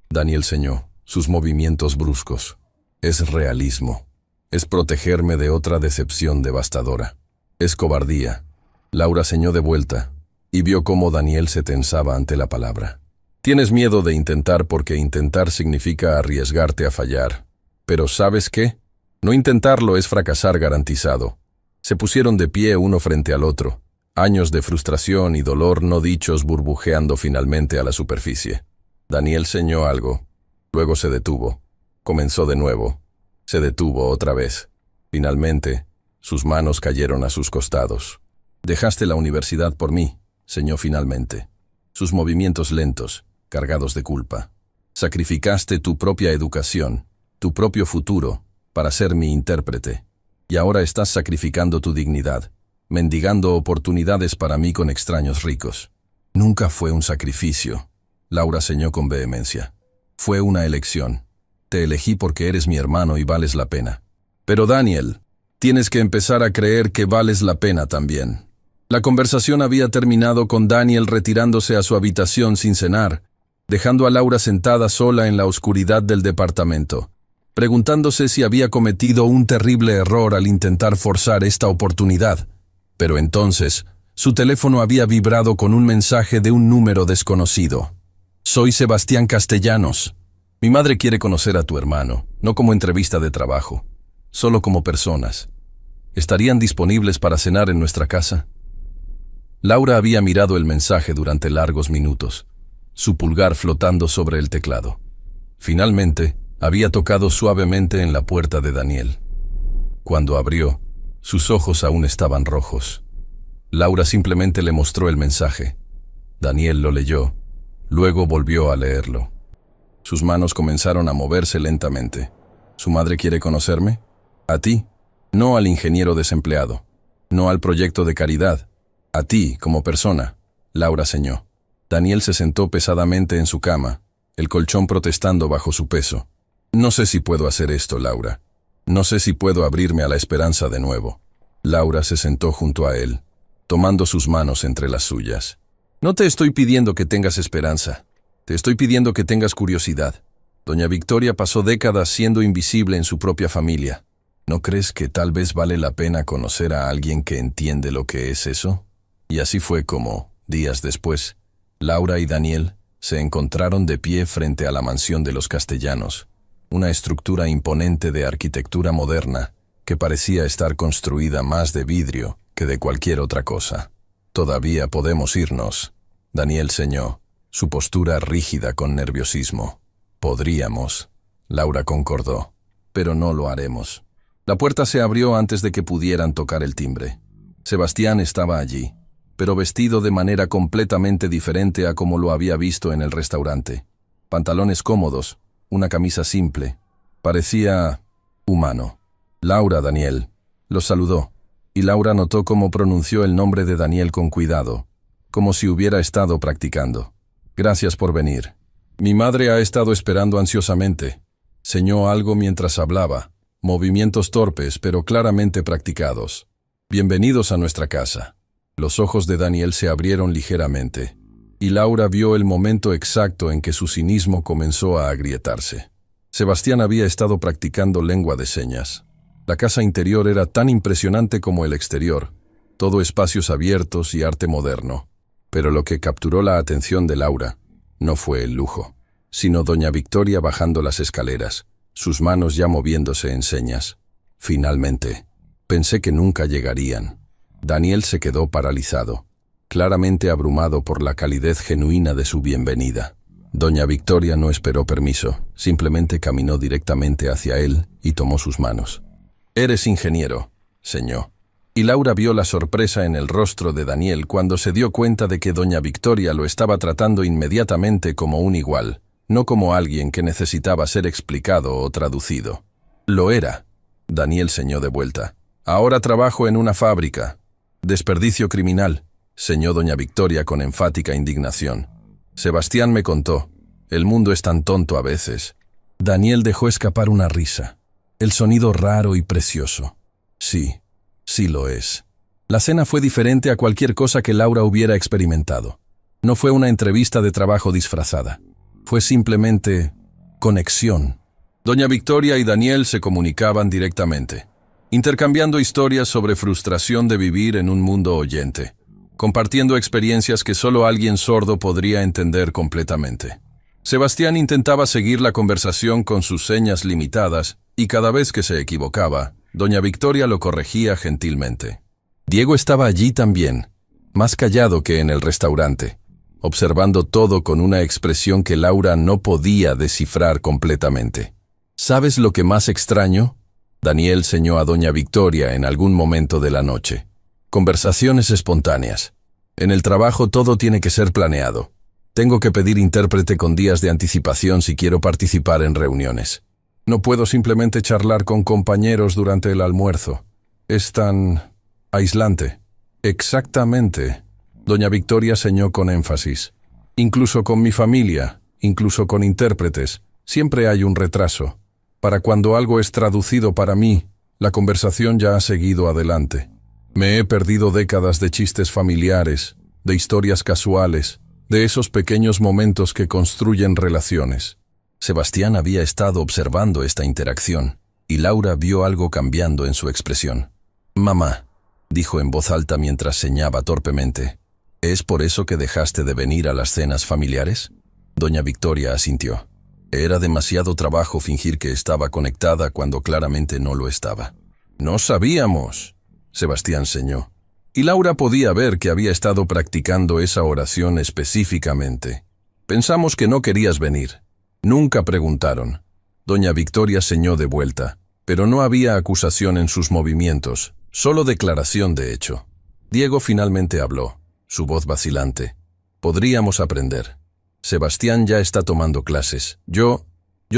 Daniel ceñó, sus movimientos bruscos. Es realismo. Es protegerme de otra decepción devastadora. Es cobardía. Laura ceñó de vuelta y vio cómo Daniel se tensaba ante la palabra. Tienes miedo de intentar porque intentar significa arriesgarte a fallar. Pero ¿sabes qué? No intentarlo es fracasar garantizado. Se pusieron de pie uno frente al otro, años de frustración y dolor no dichos burbujeando finalmente a la superficie. Daniel ceñó algo, luego se detuvo. Comenzó de nuevo. Se detuvo otra vez. Finalmente, sus manos cayeron a sus costados. Dejaste la universidad por mí, ceñó finalmente. Sus movimientos lentos, cargados de culpa. Sacrificaste tu propia educación, tu propio futuro, para ser mi intérprete. Y ahora estás sacrificando tu dignidad, mendigando oportunidades para mí con extraños ricos. Nunca fue un sacrificio. Laura ceñó con vehemencia. Fue una elección. Te elegí porque eres mi hermano y vales la pena. Pero Daniel, tienes que empezar a creer que vales la pena también. La conversación había terminado con Daniel retirándose a su habitación sin cenar, dejando a Laura sentada sola en la oscuridad del departamento, preguntándose si había cometido un terrible error al intentar forzar esta oportunidad. Pero entonces, su teléfono había vibrado con un mensaje de un número desconocido. Soy Sebastián Castellanos. Mi madre quiere conocer a tu hermano, no como entrevista de trabajo, solo como personas. ¿Estarían disponibles para cenar en nuestra casa? Laura había mirado el mensaje durante largos minutos, su pulgar flotando sobre el teclado. Finalmente, había tocado suavemente en la puerta de Daniel. Cuando abrió, sus ojos aún estaban rojos. Laura simplemente le mostró el mensaje. Daniel lo leyó, luego volvió a leerlo. Sus manos comenzaron a moverse lentamente. ¿Su madre quiere conocerme? A ti, no al ingeniero desempleado, no al proyecto de caridad. A ti, como persona, Laura ceñó. Daniel se sentó pesadamente en su cama, el colchón protestando bajo su peso. No sé si puedo hacer esto, Laura. No sé si puedo abrirme a la esperanza de nuevo. Laura se sentó junto a él, tomando sus manos entre las suyas. No te estoy pidiendo que tengas esperanza. Te estoy pidiendo que tengas curiosidad. Doña Victoria pasó décadas siendo invisible en su propia familia. ¿No crees que tal vez vale la pena conocer a alguien que entiende lo que es eso? Y así fue como, días después, Laura y Daniel se encontraron de pie frente a la mansión de los Castellanos, una estructura imponente de arquitectura moderna que parecía estar construida más de vidrio que de cualquier otra cosa. Todavía podemos irnos, Daniel ceñó, su postura rígida con nerviosismo. Podríamos, Laura concordó, pero no lo haremos. La puerta se abrió antes de que pudieran tocar el timbre. Sebastián estaba allí, pero vestido de manera completamente diferente a como lo había visto en el restaurante. Pantalones cómodos, una camisa simple. Parecía humano. Laura, Daniel. Los saludó, y Laura notó cómo pronunció el nombre de Daniel con cuidado, como si hubiera estado practicando. Gracias por venir. Mi madre ha estado esperando ansiosamente. Señó algo mientras hablaba, movimientos torpes pero claramente practicados. Bienvenidos a nuestra casa. Los ojos de Daniel se abrieron ligeramente, y Laura vio el momento exacto en que su cinismo comenzó a agrietarse. Sebastián había estado practicando lengua de señas. La casa interior era tan impresionante como el exterior, todo espacios abiertos y arte moderno. Pero lo que capturó la atención de Laura no fue el lujo, sino doña Victoria bajando las escaleras, sus manos ya moviéndose en señas. Finalmente, pensé que nunca llegarían. Daniel se quedó paralizado, claramente abrumado por la calidez genuina de su bienvenida. Doña Victoria no esperó permiso, simplemente caminó directamente hacia él y tomó sus manos. «Eres ingeniero», señor. Y Laura vio la sorpresa en el rostro de Daniel cuando se dio cuenta de que doña Victoria lo estaba tratando inmediatamente como un igual, no como alguien que necesitaba ser explicado o traducido. Lo era. Daniel señó de vuelta. «Ahora trabajo en una fábrica». «Desperdicio criminal», señó doña Victoria con enfática indignación. «Sebastián me contó. El mundo es tan tonto a veces». Daniel dejó escapar una risa. El sonido raro y precioso. Sí lo es. La cena fue diferente a cualquier cosa que Laura hubiera experimentado. No fue una entrevista de trabajo disfrazada. Fue simplemente conexión. Doña Victoria y Daniel se comunicaban directamente, intercambiando historias sobre frustración de vivir en un mundo oyente, compartiendo experiencias que solo alguien sordo podría entender completamente. Sebastián intentaba seguir la conversación con sus señas limitadas, y cada vez que se equivocaba, doña Victoria lo corregía gentilmente. Diego estaba allí también, más callado que en el restaurante, observando todo con una expresión que Laura no podía descifrar completamente. ¿Sabes lo que más extraño?, Daniel señó a doña Victoria en algún momento de la noche. Conversaciones espontáneas. En el trabajo todo tiene que ser planeado. Tengo que pedir intérprete con días de anticipación si quiero participar en reuniones. No puedo simplemente charlar con compañeros durante el almuerzo. Es tan aislante. Exactamente. Doña Victoria señó con énfasis. Incluso con mi familia, incluso con intérpretes, siempre hay un retraso. Para cuando algo es traducido para mí, la conversación ya ha seguido adelante. Me he perdido décadas de chistes familiares, de historias casuales, de esos pequeños momentos que construyen relaciones. Sebastián había estado observando esta interacción, y Laura vio algo cambiando en su expresión. «Mamá», dijo en voz alta mientras señaba torpemente, «¿es por eso que dejaste de venir a las cenas familiares?» Doña Victoria asintió. Era demasiado trabajo fingir que estaba conectada cuando claramente no lo estaba. «No sabíamos», Sebastián señó. Y Laura podía ver que había estado practicando esa oración específicamente. «Pensamos que no querías venir». Nunca preguntaron. Doña Victoria señó de vuelta, pero no había acusación en sus movimientos, solo declaración de hecho. Diego finalmente habló, su voz vacilante. «Podríamos aprender. Sebastián ya está tomando clases. Yo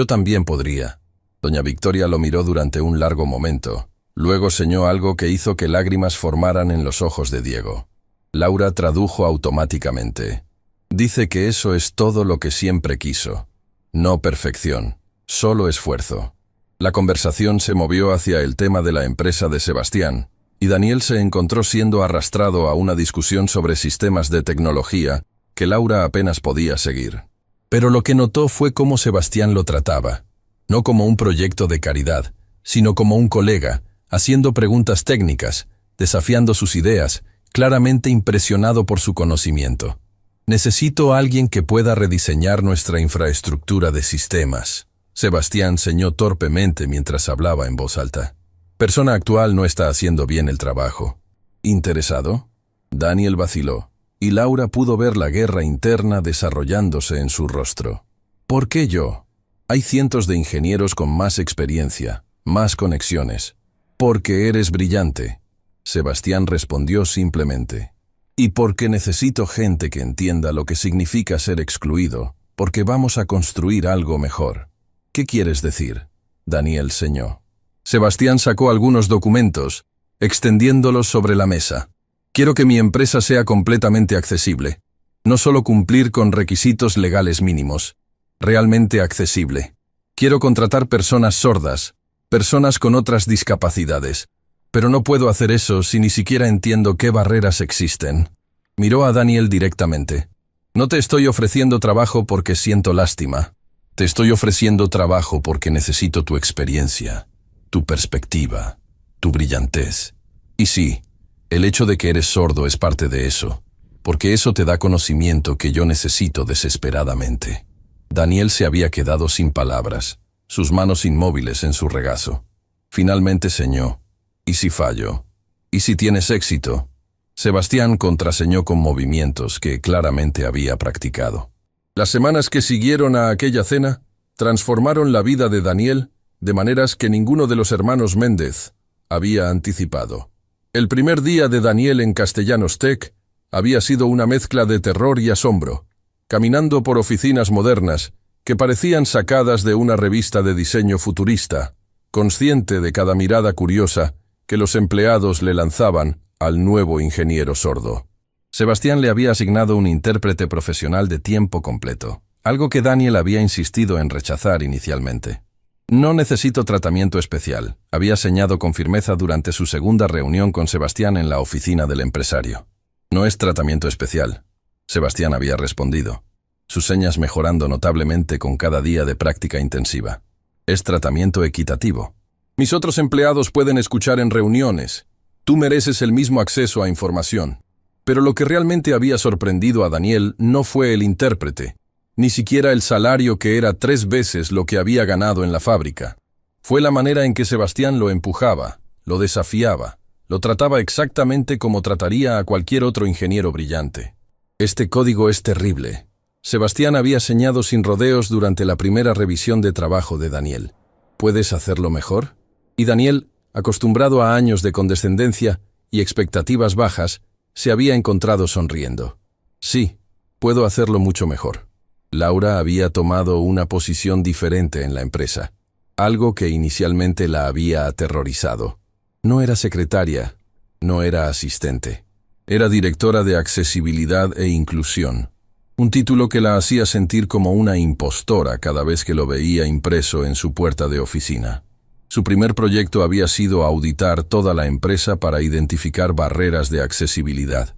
también podría». Doña Victoria lo miró durante un largo momento. Luego señó algo que hizo que lágrimas formaran en los ojos de Diego. Laura tradujo automáticamente. «Dice que eso es todo lo que siempre quiso. No perfección, solo esfuerzo». La conversación se movió hacia el tema de la empresa de Sebastián, y Daniel se encontró siendo arrastrado a una discusión sobre sistemas de tecnología que Laura apenas podía seguir. Pero lo que notó fue cómo Sebastián lo trataba, no como un proyecto de caridad, sino como un colega, haciendo preguntas técnicas, desafiando sus ideas, claramente impresionado por su conocimiento. «Necesito a alguien que pueda rediseñar nuestra infraestructura de sistemas», Sebastián señó torpemente mientras hablaba en voz alta. «Persona actual no está haciendo bien el trabajo». «¿Interesado?». Daniel vaciló, y Laura pudo ver la guerra interna desarrollándose en su rostro. «¿Por qué yo? Hay cientos de ingenieros con más experiencia, más conexiones». «Porque eres brillante», Sebastián respondió simplemente. Y porque necesito gente que entienda lo que significa ser excluido, porque vamos a construir algo mejor. ¿Qué quieres decir? Daniel señó. Sebastián sacó algunos documentos, extendiéndolos sobre la mesa. Quiero que mi empresa sea completamente accesible. No solo cumplir con requisitos legales mínimos. Realmente accesible. Quiero contratar personas sordas, personas con otras discapacidades. Pero no puedo hacer eso si ni siquiera entiendo qué barreras existen. Miró a Daniel directamente. No te estoy ofreciendo trabajo porque siento lástima. Te estoy ofreciendo trabajo porque necesito tu experiencia, tu perspectiva, tu brillantez. Y sí, el hecho de que eres sordo es parte de eso, porque eso te da conocimiento que yo necesito desesperadamente. Daniel se había quedado sin palabras, sus manos inmóviles en su regazo. Finalmente señó. ¿Y si fallo? ¿Y si tienes éxito? Sebastián contraseñó con movimientos que claramente había practicado. Las semanas que siguieron a aquella cena transformaron la vida de Daniel de maneras que ninguno de los hermanos Méndez había anticipado. El primer día de Daniel en Castellanos Tech había sido una mezcla de terror y asombro, caminando por oficinas modernas que parecían sacadas de una revista de diseño futurista, consciente de cada mirada curiosa que los empleados le lanzaban al nuevo ingeniero sordo. Sebastián le había asignado un intérprete profesional de tiempo completo, algo que Daniel había insistido en rechazar inicialmente. No necesito tratamiento especial, había señalado con firmeza durante su segunda reunión con Sebastián en la oficina del empresario. No es tratamiento especial, Sebastián había respondido, sus señas mejorando notablemente con cada día de práctica intensiva. Es tratamiento equitativo. Mis otros empleados pueden escuchar en reuniones. Tú mereces el mismo acceso a información. Pero lo que realmente había sorprendido a Daniel no fue el intérprete, ni siquiera el salario que era 3 veces lo que había ganado en la fábrica. Fue la manera en que Sebastián lo empujaba, lo desafiaba, lo trataba exactamente como trataría a cualquier otro ingeniero brillante. Este código es terrible. Sebastián había señalado sin rodeos durante la primera revisión de trabajo de Daniel. ¿Puedes hacerlo mejor? Y Daniel, acostumbrado a años de condescendencia y expectativas bajas, se había encontrado sonriendo. Sí, puedo hacerlo mucho mejor. Laura había tomado una posición diferente en la empresa, algo que inicialmente la había aterrorizado. No era secretaria, no era asistente. Era directora de accesibilidad e inclusión, un título que la hacía sentir como una impostora cada vez que lo veía impreso en su puerta de oficina. Su primer proyecto había sido auditar toda la empresa para identificar barreras de accesibilidad.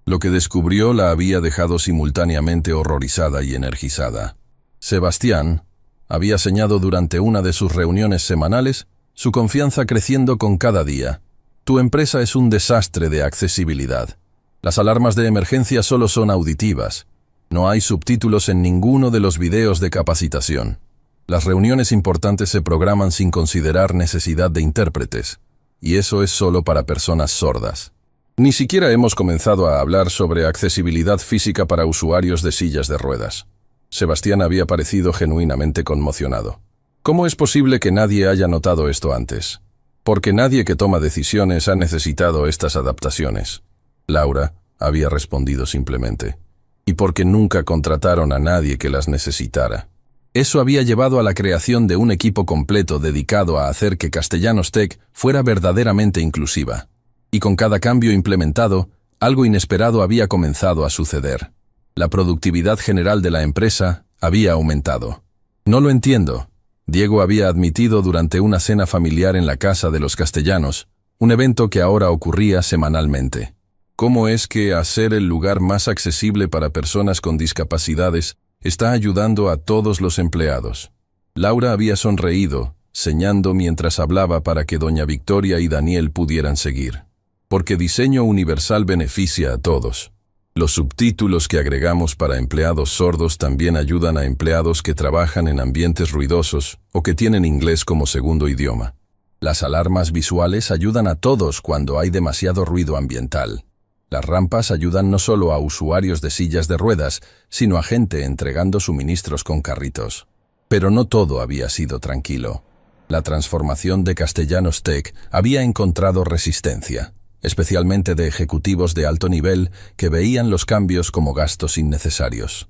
Lo que descubrió la había dejado simultáneamente horrorizada y energizada. Sebastián había señalado durante una de sus reuniones semanales, su confianza creciendo con cada día. Tu empresa es un desastre de accesibilidad. Las alarmas de emergencia solo son auditivas. No hay subtítulos en ninguno de los videos de capacitación. Las reuniones importantes se programan sin considerar necesidad de intérpretes, y eso es solo para personas sordas. Ni siquiera hemos comenzado a hablar sobre accesibilidad física para usuarios de sillas de ruedas. Sebastián había parecido genuinamente conmocionado. ¿Cómo es posible que nadie haya notado esto antes? Porque nadie que toma decisiones ha necesitado estas adaptaciones. Laura había respondido simplemente. Y porque nunca contrataron a nadie que las necesitara. Eso había llevado a la creación de un equipo completo dedicado a hacer que Castellanos Tech fuera verdaderamente inclusiva. Y con cada cambio implementado, algo inesperado había comenzado a suceder. La productividad general de la empresa había aumentado. No lo entiendo. Diego había admitido durante una cena familiar en la casa de los Castellanos, un evento que ahora ocurría semanalmente. ¿Cómo es que hacer el lugar más accesible para personas con discapacidades está ayudando a todos los empleados? Laura había sonreído, señalando mientras hablaba para que doña Victoria y Daniel pudieran seguir. Porque diseño universal beneficia a todos. Los subtítulos que agregamos para empleados sordos también ayudan a empleados que trabajan en ambientes ruidosos o que tienen inglés como segundo idioma. Las alarmas visuales ayudan a todos cuando hay demasiado ruido ambiental. Las rampas ayudan no solo a usuarios de sillas de ruedas, sino a gente entregando suministros con carritos. Pero no todo había sido tranquilo. La transformación de Castellanos Tech había encontrado resistencia. especialmente de ejecutivos de alto nivel que veían los cambios como gastos innecesarios.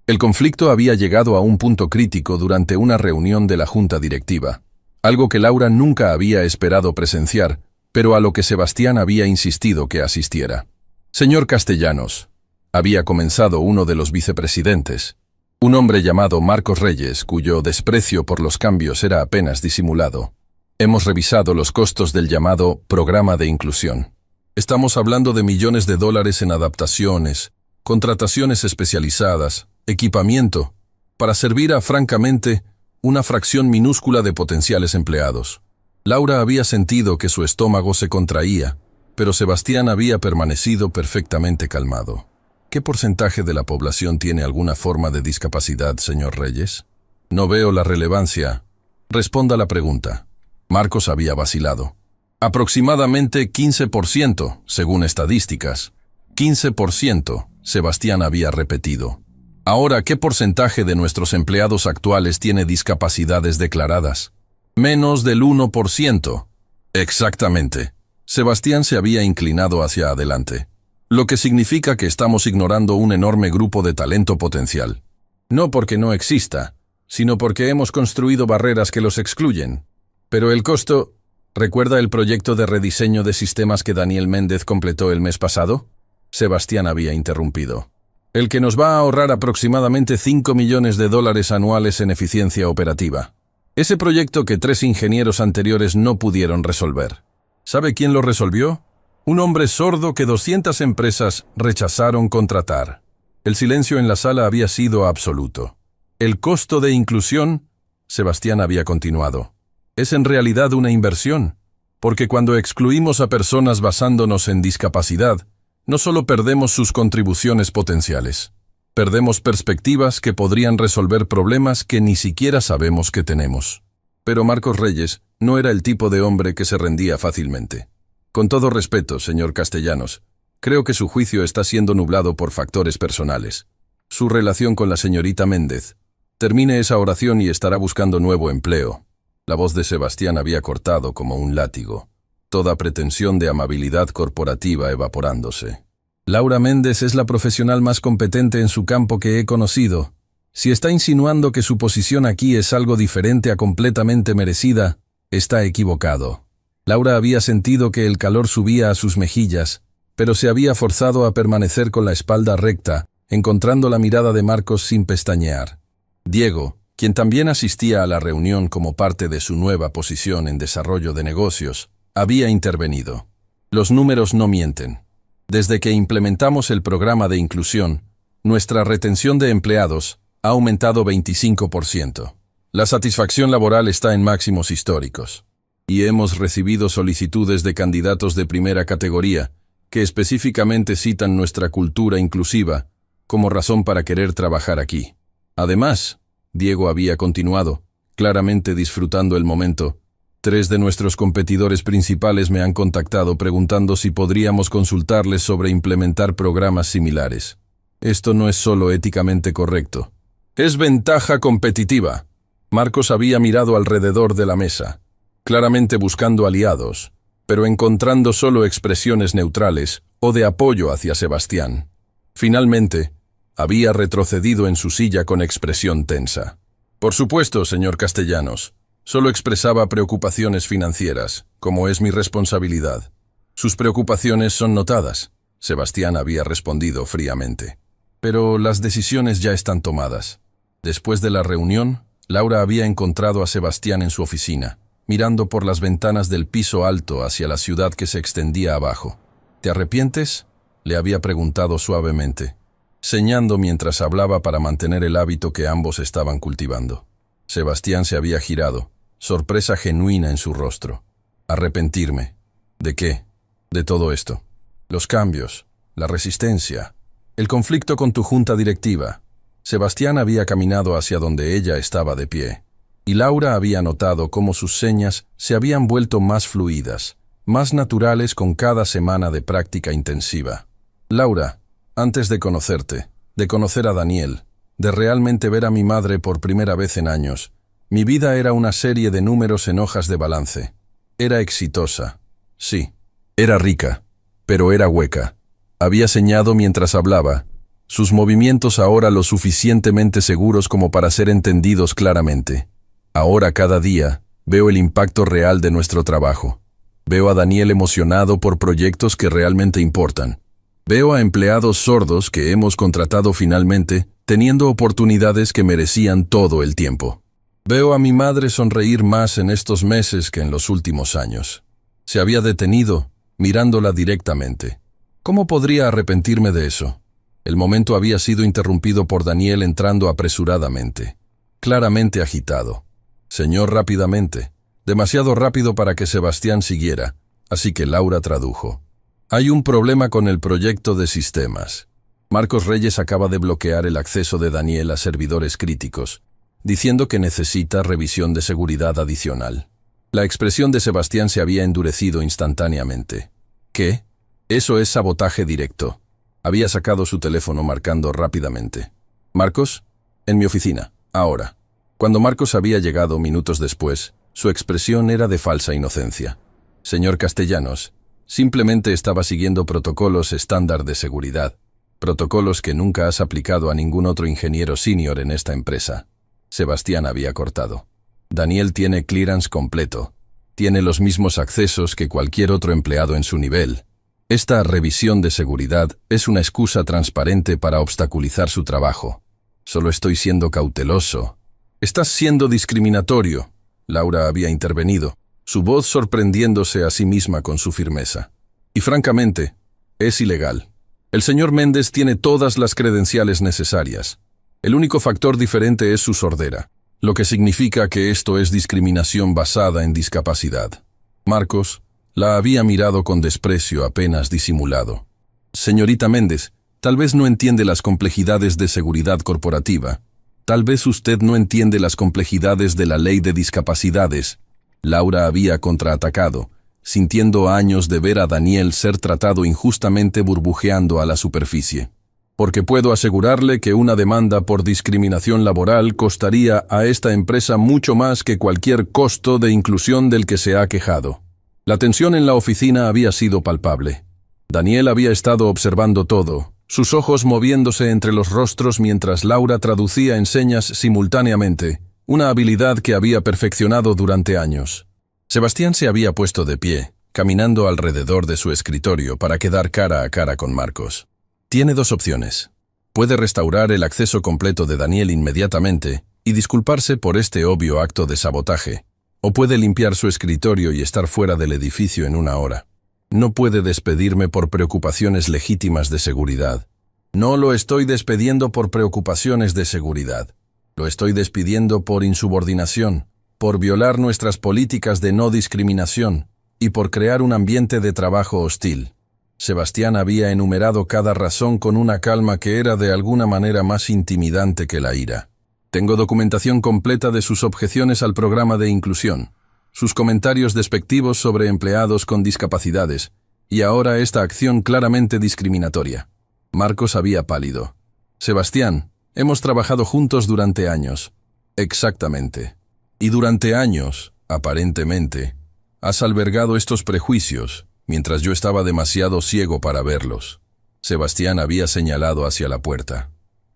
El conflicto había llegado a un punto crítico durante una reunión de la junta directiva, algo que Laura nunca había esperado presenciar, pero a lo que Sebastián había insistido que asistiera. «Señor Castellanos», había comenzado uno de los vicepresidentes, un hombre llamado Marcos Reyes, cuyo desprecio por los cambios era apenas disimulado. «Hemos revisado los costos del llamado programa de inclusión. Estamos hablando de millones de dólares en adaptaciones, contrataciones especializadas, equipamiento, para servir a, francamente, una fracción minúscula de potenciales empleados». Laura había sentido que su estómago se contraía, pero Sebastián había permanecido perfectamente calmado. «¿Qué porcentaje de la población tiene alguna forma de discapacidad, señor Reyes?» «No veo la relevancia». «Responda la pregunta». Marcos había vacilado. «Aproximadamente 15%, según estadísticas». 15%, Sebastián había repetido. «Ahora, ¿qué porcentaje de nuestros empleados actuales tiene discapacidades declaradas?» «Menos del 1%. «Exactamente». Sebastián se había inclinado hacia adelante. «Lo que significa que estamos ignorando un enorme grupo de talento potencial. No porque no exista, sino porque hemos construido barreras que los excluyen. Pero el costo... ¿Recuerda el proyecto de rediseño de sistemas que Daniel Méndez completó el mes pasado?» Sebastián había interrumpido. «El que nos va a ahorrar aproximadamente 5 millones de dólares anuales en eficiencia operativa. Ese proyecto que 3 ingenieros anteriores no pudieron resolver. ¿Sabe quién lo resolvió? Un hombre sordo que 200 empresas rechazaron contratar». El silencio en la sala había sido absoluto. «El costo de inclusión», Sebastián había continuado, «es en realidad una inversión, porque cuando excluimos a personas basándonos en discapacidad, no solo perdemos sus contribuciones potenciales, perdemos perspectivas que podrían resolver problemas que ni siquiera sabemos que tenemos». Pero Marcos Reyes no era el tipo de hombre que se rendía fácilmente. «Con todo respeto, señor Castellanos, creo que su juicio está siendo nublado por factores personales. Su relación con la señorita Méndez. Termine esa oración y estará buscando nuevo empleo». La voz de Sebastián había cortado como un látigo, toda pretensión de amabilidad corporativa evaporándose. «Laura Méndez es la profesional más competente en su campo que he conocido. Si está insinuando que su posición aquí es algo diferente a completamente merecida, está equivocado». Laura había sentido que el calor subía a sus mejillas, pero se había forzado a permanecer con la espalda recta, encontrando la mirada de Marcos sin pestañear. Diego, quien también asistía a la reunión como parte de su nueva posición en desarrollo de negocios, había intervenido. «Los números no mienten. Desde que implementamos el programa de inclusión, nuestra retención de empleados ha aumentado 25%. La satisfacción laboral está en máximos históricos. Y hemos recibido solicitudes de candidatos de primera categoría que específicamente citan nuestra cultura inclusiva como razón para querer trabajar aquí. Además», Diego había continuado, claramente disfrutando el momento, «3 de nuestros competidores principales me han contactado preguntando si podríamos consultarles sobre implementar programas similares. Esto no es solo éticamente correcto. Es ventaja competitiva». Marcos había mirado alrededor de la mesa, claramente buscando aliados, pero encontrando solo expresiones neutrales o de apoyo hacia Sebastián. Finalmente, había retrocedido en su silla con expresión tensa. «Por supuesto, señor Castellanos. Solo expresaba preocupaciones financieras, como es mi responsabilidad. Sus preocupaciones son notadas», Sebastián había respondido fríamente. «Pero las decisiones ya están tomadas». Después de la reunión, Laura había encontrado a Sebastián en su oficina, mirando por las ventanas del piso alto hacia la ciudad que se extendía abajo. «¿Te arrepientes?», le había preguntado suavemente, señando mientras hablaba para mantener el hábito que ambos estaban cultivando. Sebastián se había girado, sorpresa genuina en su rostro. «¿Arrepentirme? ¿De qué?» «De todo esto. Los cambios, la resistencia, el conflicto con tu junta directiva». Sebastián había caminado hacia donde ella estaba de pie, y Laura había notado cómo sus señas se habían vuelto más fluidas, más naturales con cada semana de práctica intensiva. «Laura, antes de conocerte, de conocer a Daniel, de realmente ver a mi madre por primera vez en años, mi vida era una serie de números en hojas de balance. Era exitosa. Sí. Era rica. pero era hueca. Había señado mientras hablaba, sus movimientos ahora lo suficientemente seguros como para ser entendidos claramente. Ahora cada día veo el impacto real de nuestro trabajo. Veo a Daniel emocionado por proyectos que realmente importan. Veo a empleados sordos que hemos contratado finalmente, teniendo oportunidades que merecían todo el tiempo. Veo a mi madre sonreír más en estos meses que en los últimos años. Se había detenido, mirándola directamente. ¿Cómo podría arrepentirme de eso? El momento había sido interrumpido por Daniel entrando apresuradamente, claramente agitado. Señor, rápidamente, demasiado rápido para que Sebastián siguiera, así que Laura tradujo. Hay un problema con el proyecto de sistemas. Marcos Reyes acaba de bloquear el acceso de Daniel a servidores críticos, diciendo que necesita revisión de seguridad adicional. La expresión de Sebastián se había endurecido instantáneamente. ¿Qué? Eso es sabotaje directo. Había sacado su teléfono marcando rápidamente. «Marcos, en mi oficina, ahora». Cuando Marcos había llegado minutos después, su expresión era de falsa inocencia. «Señor Castellanos, simplemente estaba siguiendo protocolos estándar de seguridad, protocolos que nunca has aplicado a ningún otro ingeniero senior en esta empresa». Sebastián había cortado. «Daniel tiene clearance completo. Tiene los mismos accesos que cualquier otro empleado en su nivel. Esta revisión de seguridad es una excusa transparente para obstaculizar su trabajo. Solo estoy siendo cauteloso». «Estás siendo discriminatorio», Laura había intervenido, su voz sorprendiéndose a sí misma con su firmeza. «Y francamente, es ilegal. El señor Méndez tiene todas las credenciales necesarias. El único factor diferente es su sordera, lo que significa que esto es discriminación basada en discapacidad». Marcos la había mirado con desprecio apenas disimulado. «Señorita Méndez, tal vez no entiende las complejidades de seguridad corporativa. Tal vez usted no entiende las complejidades de la ley de discapacidades». Laura había contraatacado, sintiendo años de ver a Daniel ser tratado injustamente burbujeando a la superficie. «Porque puedo asegurarle que una demanda por discriminación laboral costaría a esta empresa mucho más que cualquier costo de inclusión del que se ha quejado». La tensión en la oficina había sido palpable. Daniel había estado observando todo, sus ojos moviéndose entre los rostros mientras Laura traducía en señas simultáneamente, una habilidad que había perfeccionado durante años. Sebastián se había puesto de pie, caminando alrededor de su escritorio para quedar cara a cara con Marcos. Tiene dos opciones. Puede restaurar el acceso completo de Daniel inmediatamente y disculparse por este obvio acto de sabotaje, o puede limpiar su escritorio y estar fuera del edificio en una hora. No puede despedirme por preocupaciones legítimas de seguridad. No lo estoy despediendo por preocupaciones de seguridad. Lo estoy despidiendo por insubordinación, por violar nuestras políticas de no discriminación y por crear un ambiente de trabajo hostil». Sebastián había enumerado cada razón con una calma que era de alguna manera más intimidante que la ira. «Tengo documentación completa de sus objeciones al programa de inclusión, sus comentarios despectivos sobre empleados con discapacidades, y ahora esta acción claramente discriminatoria». Marcos había pálido. «Sebastián, hemos trabajado juntos durante años». «Exactamente. Y durante años, aparentemente, has albergado estos prejuicios, mientras yo estaba demasiado ciego para verlos». Sebastián había señalado hacia la puerta.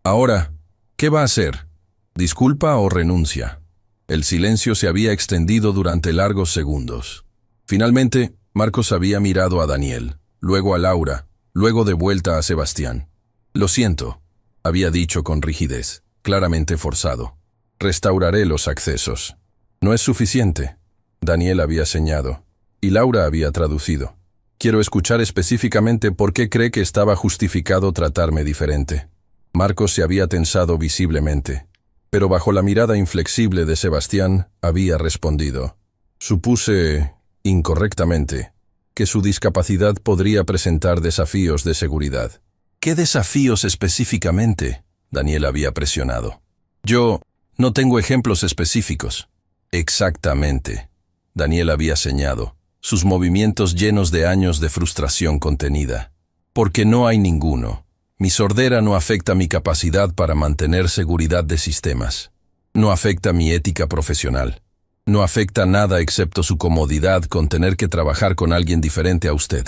«Ahora, ¿qué va a hacer? ¿Disculpa o renuncia?». El silencio se había extendido durante largos segundos. Finalmente, Marcos había mirado a Daniel, luego a Laura, luego de vuelta a Sebastián. «Lo siento», había dicho con rigidez, claramente forzado. «Restauraré los accesos». «No es suficiente», Daniel había señalado, y Laura había traducido. «Quiero escuchar específicamente por qué cree que estaba justificado tratarme diferente». Marcos se había tensado visiblemente, pero bajo la mirada inflexible de Sebastián había respondido. «Supuse, incorrectamente, que su discapacidad podría presentar desafíos de seguridad». «¿Qué desafíos específicamente?», Daniel había presionado. «Yo no tengo ejemplos específicos». «Exactamente», Daniel había señalado, sus movimientos llenos de años de frustración contenida. «Porque no hay ninguno. Mi sordera no afecta mi capacidad para mantener seguridad de sistemas. No afecta mi ética profesional. No afecta nada excepto su comodidad con tener que trabajar con alguien diferente a usted».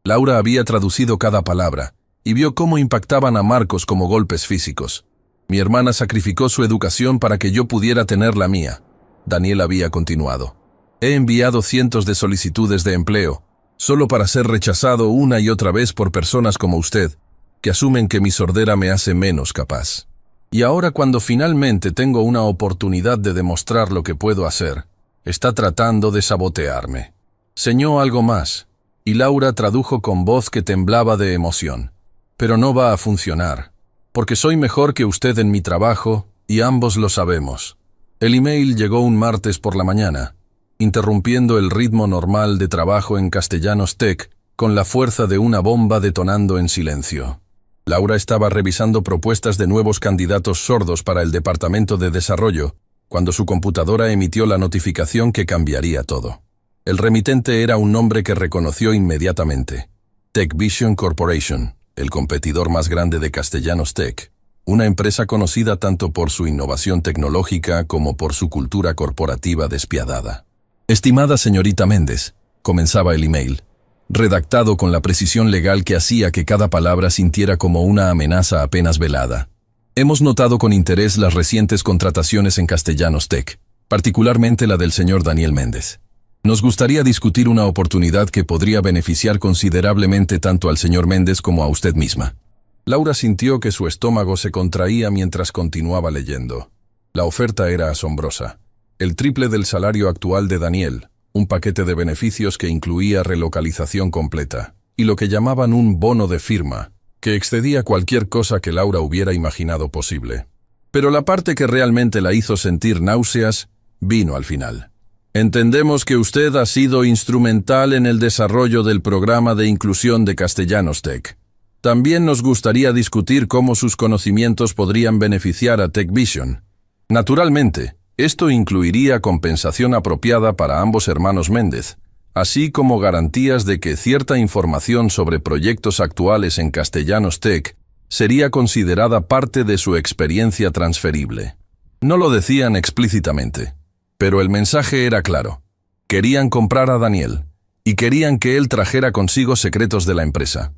Laura había traducido cada palabra y vio cómo impactaban a Marcos como golpes físicos. Mi hermana sacrificó su educación para que yo pudiera tener la mía. Daniel había continuado. He enviado cientos de solicitudes de empleo, solo para ser rechazado una y otra vez por personas como usted, que asumen que mi sordera me hace menos capaz. Y ahora, cuando finalmente tengo una oportunidad de demostrar lo que puedo hacer, está tratando de sabotearme. Señó algo más, y Laura tradujo con voz que temblaba de emoción. Pero no va a funcionar, porque soy mejor que usted en mi trabajo, y ambos lo sabemos. El email llegó un martes por la mañana, interrumpiendo el ritmo normal de trabajo en Castellanos Tech con la fuerza de una bomba detonando en silencio. Laura estaba revisando propuestas de nuevos candidatos sordos para el departamento de desarrollo, cuando su computadora emitió la notificación que cambiaría todo. El remitente era un nombre que reconoció inmediatamente: TechVision Corporation, el competidor más grande de Castellanos Tech, una empresa conocida tanto por su innovación tecnológica como por su cultura corporativa despiadada. Estimada señorita Méndez, comenzaba el email, redactado con la precisión legal que hacía que cada palabra sintiera como una amenaza apenas velada. Hemos notado con interés las recientes contrataciones en Castellanos Tech, particularmente la del señor Daniel Méndez. Nos gustaría discutir una oportunidad que podría beneficiar considerablemente tanto al señor Méndez como a usted misma. Laura sintió que su estómago se contraía mientras continuaba leyendo. La oferta era asombrosa. El triple del salario actual de Daniel, un paquete de beneficios que incluía relocalización completa, y lo que llamaban un bono de firma, que excedía cualquier cosa que Laura hubiera imaginado posible. Pero la parte que realmente la hizo sentir náuseas vino al final. Entendemos que usted ha sido instrumental en el desarrollo del programa de inclusión de Castellanos Tech. También nos gustaría discutir cómo sus conocimientos podrían beneficiar a TechVision. Naturalmente, esto incluiría compensación apropiada para ambos hermanos Méndez, así como garantías de que cierta información sobre proyectos actuales en Castellanos Tech sería considerada parte de su experiencia transferible. No lo decían explícitamente, pero el mensaje era claro. Querían comprar a Daniel, y querían que él trajera consigo secretos de la empresa.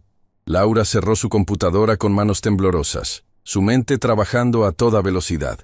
Laura cerró su computadora con manos temblorosas, su mente trabajando a toda velocidad.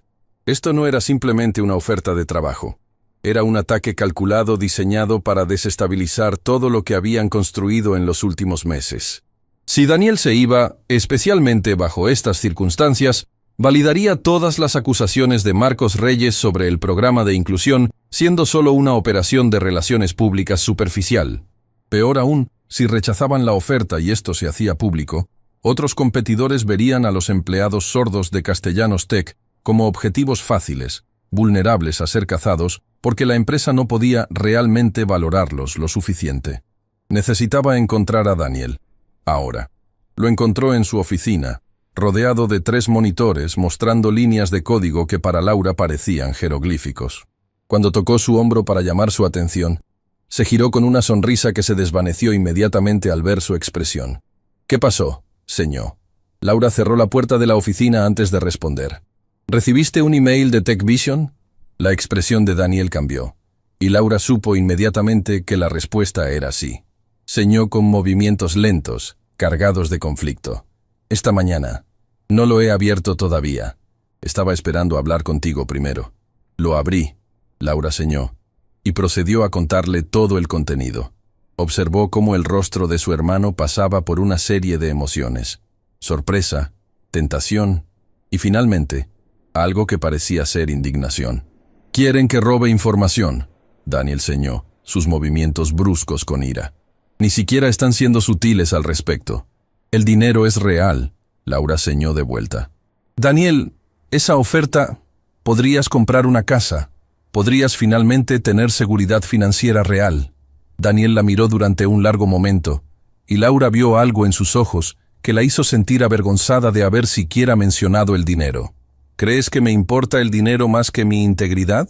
Esto no era simplemente una oferta de trabajo. Era un ataque calculado diseñado para desestabilizar todo lo que habían construido en los últimos meses. Si Daniel se iba, especialmente bajo estas circunstancias, validaría todas las acusaciones de Marcos Reyes sobre el programa de inclusión, siendo solo una operación de relaciones públicas superficial. Peor aún, si rechazaban la oferta y esto se hacía público, otros competidores verían a los empleados sordos de Castellanos Tech como objetivos fáciles, vulnerables a ser cazados, porque la empresa no podía realmente valorarlos lo suficiente. Necesitaba encontrar a Daniel. Ahora. Lo encontró en su oficina, rodeado de 3 monitores mostrando líneas de código que para Laura parecían jeroglíficos. Cuando tocó su hombro para llamar su atención, se giró con una sonrisa que se desvaneció inmediatamente al ver su expresión. «¿Qué pasó?», señó. Laura cerró la puerta de la oficina antes de responder. «¿Recibiste un email de TechVision?». La expresión de Daniel cambió, y Laura supo inmediatamente que la respuesta era sí. Señó con movimientos lentos, cargados de conflicto. «Esta mañana. No lo he abierto todavía. Estaba esperando hablar contigo primero». «Lo abrí», Laura señó, y procedió a contarle todo el contenido. Observó cómo el rostro de su hermano pasaba por una serie de emociones: sorpresa, tentación y, finalmente, algo que parecía ser indignación. «Quieren que robe información», Daniel señó, sus movimientos bruscos con ira. «Ni siquiera están siendo sutiles al respecto. El dinero es real», Laura señó de vuelta. «Daniel, esa oferta, podrías comprar una casa. Podrías finalmente tener seguridad financiera real». Daniel la miró durante un largo momento, y Laura vio algo en sus ojos que la hizo sentir avergonzada de haber siquiera mencionado el dinero. «¿Crees que me importa el dinero más que mi integridad?».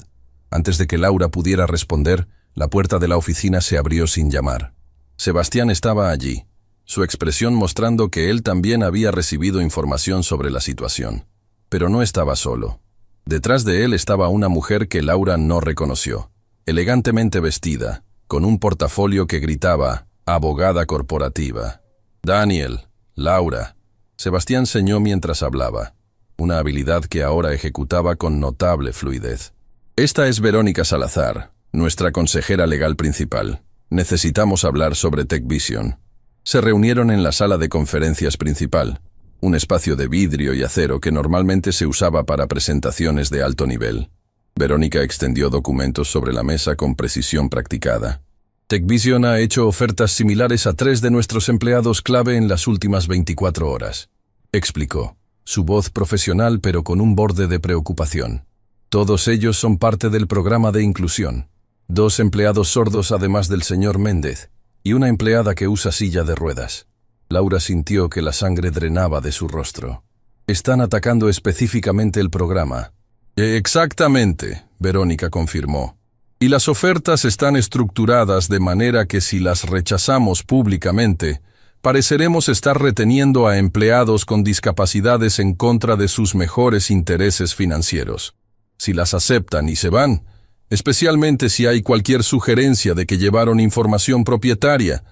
Antes de que Laura pudiera responder, la puerta de la oficina se abrió sin llamar. Sebastián estaba allí, su expresión mostrando que él también había recibido información sobre la situación. Pero no estaba solo. Detrás de él estaba una mujer que Laura no reconoció, elegantemente vestida, con un portafolio que gritaba abogada corporativa. Daniel, Laura. Sebastián ceñó mientras hablaba, una habilidad que ahora ejecutaba con notable fluidez. Esta es Verónica Salazar, nuestra consejera legal principal. Necesitamos hablar sobre TechVision. Se reunieron en la sala de conferencias principal, un espacio de vidrio y acero que normalmente se usaba para presentaciones de alto nivel. Verónica extendió documentos sobre la mesa con precisión practicada. TechVision ha hecho ofertas similares a 3 de nuestros empleados clave en las últimas 24 horas, explicó, su voz profesional pero con un borde de preocupación. Todos ellos son parte del programa de inclusión. 2 empleados sordos además del señor Méndez, y una empleada que usa silla de ruedas. Laura sintió que la sangre drenaba de su rostro. Están atacando específicamente el programa. Exactamente, Verónica confirmó. Y las ofertas están estructuradas de manera que si las rechazamos públicamente, pareceremos estar reteniendo a empleados con discapacidades en contra de sus mejores intereses financieros. Si las aceptan y se van, especialmente si hay cualquier sugerencia de que llevaron información propietaria,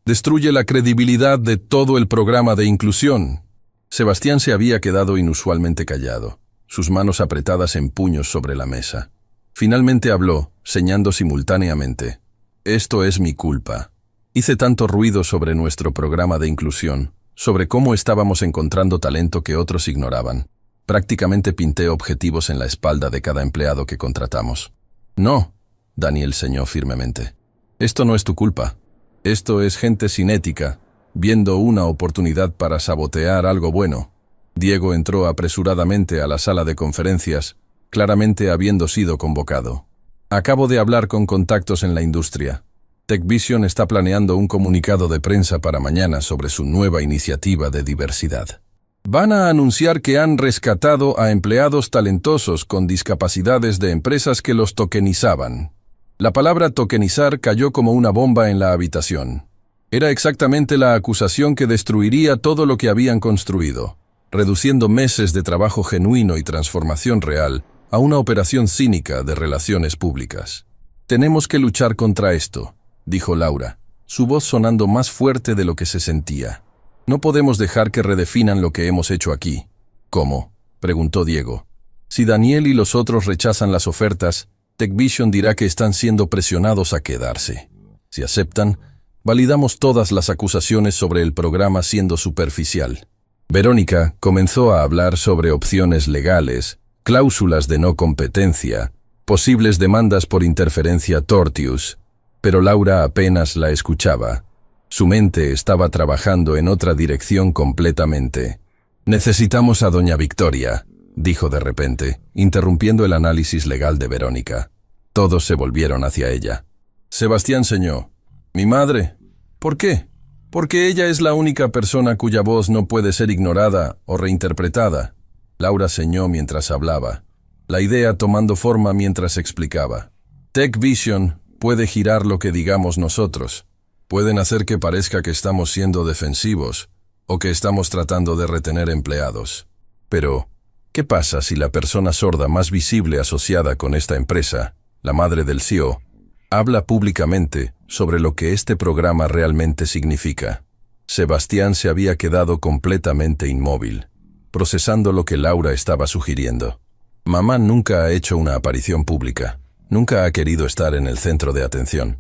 destruye la credibilidad de todo el programa de inclusión. Sebastián se había quedado inusualmente callado, sus manos apretadas en puños sobre la mesa. Finalmente habló, señando simultáneamente. Esto es mi culpa. Hice tanto ruido sobre nuestro programa de inclusión, sobre cómo estábamos encontrando talento que otros ignoraban. Prácticamente pinté objetivos en la espalda de cada empleado que contratamos. No, Daniel señó firmemente. Esto no es tu culpa. Esto es gente sin ética, viendo una oportunidad para sabotear algo bueno. Diego entró apresuradamente a la sala de conferencias, claramente habiendo sido convocado. Acabo de hablar con contactos en la industria. TechVision está planeando un comunicado de prensa para mañana sobre su nueva iniciativa de diversidad. Van a anunciar que han rescatado a empleados talentosos con discapacidades de empresas que los tokenizaban. La palabra tokenizar cayó como una bomba en la habitación. Era exactamente la acusación que destruiría todo lo que habían construido, reduciendo meses de trabajo genuino y transformación real a una operación cínica de relaciones públicas. Tenemos que luchar contra esto, dijo Laura, su voz sonando más fuerte de lo que se sentía. No podemos dejar que redefinan lo que hemos hecho aquí. ¿Cómo?, preguntó Diego. Si Daniel y los otros rechazan las ofertas, TechVision dirá que están siendo presionados a quedarse. Si aceptan, validamos todas las acusaciones sobre el programa siendo superficial. Verónica comenzó a hablar sobre opciones legales, cláusulas de no competencia, posibles demandas por interferencia tortious, pero Laura apenas la escuchaba. Su mente estaba trabajando en otra dirección completamente. «Necesitamos a doña Victoria», dijo de repente, interrumpiendo el análisis legal de Verónica. Todos se volvieron hacia ella. Sebastián ceñó. «¿Mi madre? ¿Por qué?» «Porque ella es la única persona cuya voz no puede ser ignorada o reinterpretada». Laura ceñó mientras hablaba, la idea tomando forma mientras explicaba. TechVision puede girar lo que digamos nosotros. Pueden hacer que parezca que estamos siendo defensivos o que estamos tratando de retener empleados. Pero, ¿qué pasa si la persona sorda más visible asociada con esta empresa, la madre del CEO, habla públicamente sobre lo que este programa realmente significa? Sebastián se había quedado completamente inmóvil, procesando lo que Laura estaba sugiriendo. Mamá nunca ha hecho una aparición pública. Nunca ha querido estar en el centro de atención.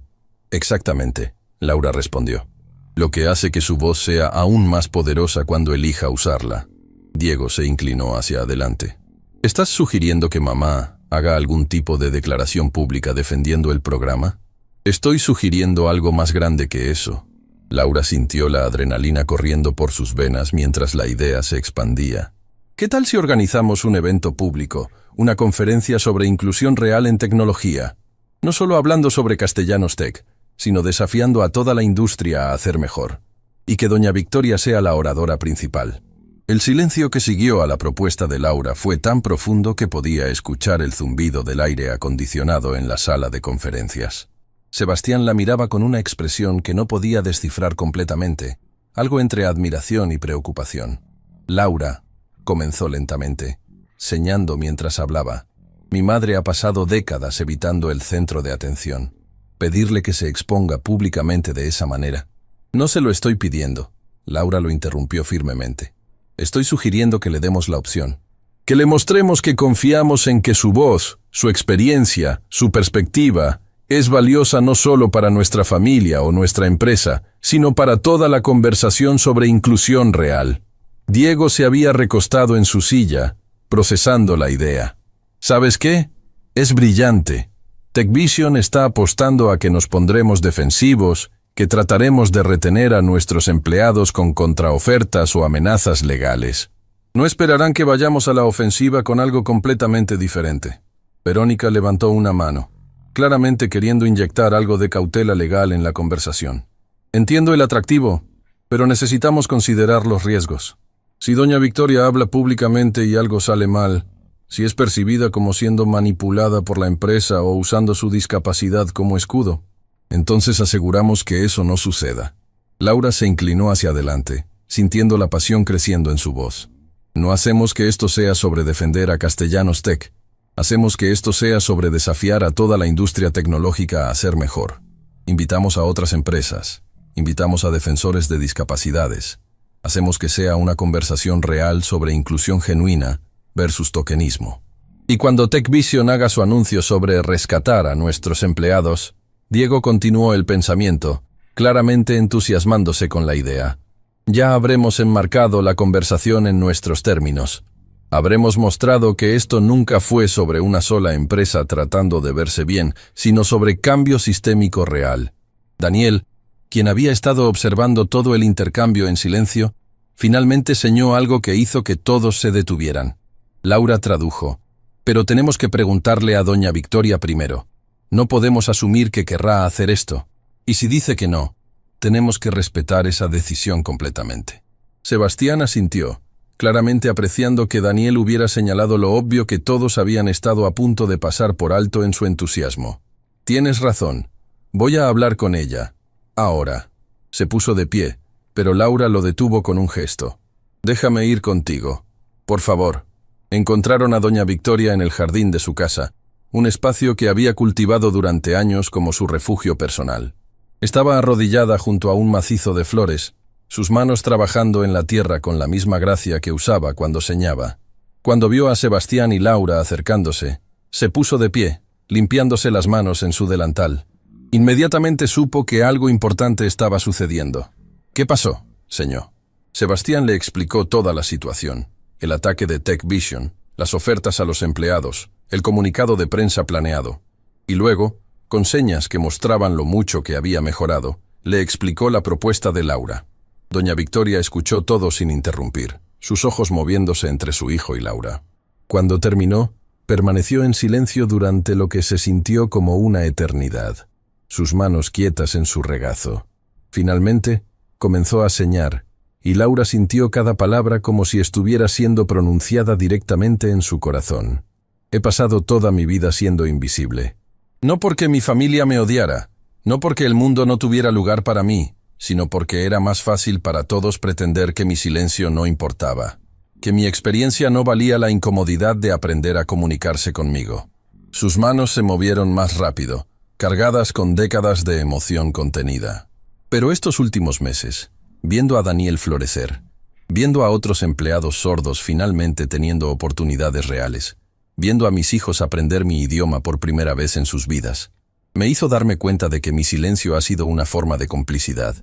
Exactamente, Laura respondió. Lo que hace que su voz sea aún más poderosa cuando elija usarla. Diego se inclinó hacia adelante. ¿Estás sugiriendo que mamá haga algún tipo de declaración pública defendiendo el programa? Estoy sugiriendo algo más grande que eso. Laura sintió la adrenalina corriendo por sus venas mientras la idea se expandía. ¿Qué tal si organizamos un evento público, una conferencia sobre inclusión real en tecnología? No solo hablando sobre Castellanos Tech, sino desafiando a toda la industria a hacer mejor. Y que doña Victoria sea la oradora principal. El silencio que siguió a la propuesta de Laura fue tan profundo que podía escuchar el zumbido del aire acondicionado en la sala de conferencias. Sebastián la miraba con una expresión que no podía descifrar completamente, algo entre admiración y preocupación. Laura, comenzó lentamente, señando mientras hablaba. Mi madre ha pasado décadas evitando el centro de atención. Pedirle que se exponga públicamente de esa manera. No se lo estoy pidiendo. Laura lo interrumpió firmemente. Estoy sugiriendo que le demos la opción. Que le mostremos que confiamos en que su voz, su experiencia, su perspectiva, es valiosa no solo para nuestra familia o nuestra empresa, sino para toda la conversación sobre inclusión real. Diego se había recostado en su silla, procesando la idea. ¿Sabes qué? Es brillante. TechVision está apostando a que nos pondremos defensivos, que trataremos de retener a nuestros empleados con contraofertas o amenazas legales. No esperarán que vayamos a la ofensiva con algo completamente diferente. Verónica levantó una mano, claramente queriendo inyectar algo de cautela legal en la conversación. Entiendo el atractivo, pero necesitamos considerar los riesgos. Si doña Victoria habla públicamente y algo sale mal, si es percibida como siendo manipulada por la empresa o usando su discapacidad como escudo, entonces aseguramos que eso no suceda. Laura se inclinó hacia adelante, sintiendo la pasión creciendo en su voz. No hacemos que esto sea sobre defender a Castellanos Tech. Hacemos que esto sea sobre desafiar a toda la industria tecnológica a ser mejor. Invitamos a otras empresas. Invitamos a defensores de discapacidades. Hacemos que sea una conversación real sobre inclusión genuina versus tokenismo. Y cuando TechVision haga su anuncio sobre rescatar a nuestros empleados, Diego continuó el pensamiento, claramente entusiasmándose con la idea. Ya habremos enmarcado la conversación en nuestros términos. Habremos mostrado que esto nunca fue sobre una sola empresa tratando de verse bien, sino sobre cambio sistémico real. Daniel, quien había estado observando todo el intercambio en silencio, finalmente señaló algo que hizo que todos se detuvieran. Laura tradujo. Pero tenemos que preguntarle a doña Victoria primero. No podemos asumir que querrá hacer esto. Y si dice que no, tenemos que respetar esa decisión completamente. Sebastián asintió, claramente apreciando que Daniel hubiera señalado lo obvio que todos habían estado a punto de pasar por alto en su entusiasmo. Tienes razón. Voy a hablar con ella. Ahora. Se puso de pie, pero Laura lo detuvo con un gesto. Déjame ir contigo. Por favor. Encontraron a doña Victoria en el jardín de su casa, un espacio que había cultivado durante años como su refugio personal. Estaba arrodillada junto a un macizo de flores, sus manos trabajando en la tierra con la misma gracia que usaba cuando señaba. Cuando vio a Sebastián y Laura acercándose, se puso de pie, limpiándose las manos en su delantal. Inmediatamente supo que algo importante estaba sucediendo. ¿Qué pasó, señor? Sebastián le explicó toda la situación, el ataque de TechVision, las ofertas a los empleados, el comunicado de prensa planeado, y luego, con señas que mostraban lo mucho que había mejorado, le explicó la propuesta de Laura. Doña Victoria escuchó todo sin interrumpir, sus ojos moviéndose entre su hijo y Laura. Cuando terminó, permaneció en silencio durante lo que se sintió como una eternidad, sus manos quietas en su regazo. Finalmente, comenzó a señar, y Laura sintió cada palabra como si estuviera siendo pronunciada directamente en su corazón. He pasado toda mi vida siendo invisible. No porque mi familia me odiara, no porque el mundo no tuviera lugar para mí, sino porque era más fácil para todos pretender que mi silencio no importaba, que mi experiencia no valía la incomodidad de aprender a comunicarse conmigo. Sus manos se movieron más rápido, cargadas con décadas de emoción contenida. Pero estos últimos meses, viendo a Daniel florecer, viendo a otros empleados sordos finalmente teniendo oportunidades reales, viendo a mis hijos aprender mi idioma por primera vez en sus vidas, me hizo darme cuenta de que mi silencio ha sido una forma de complicidad.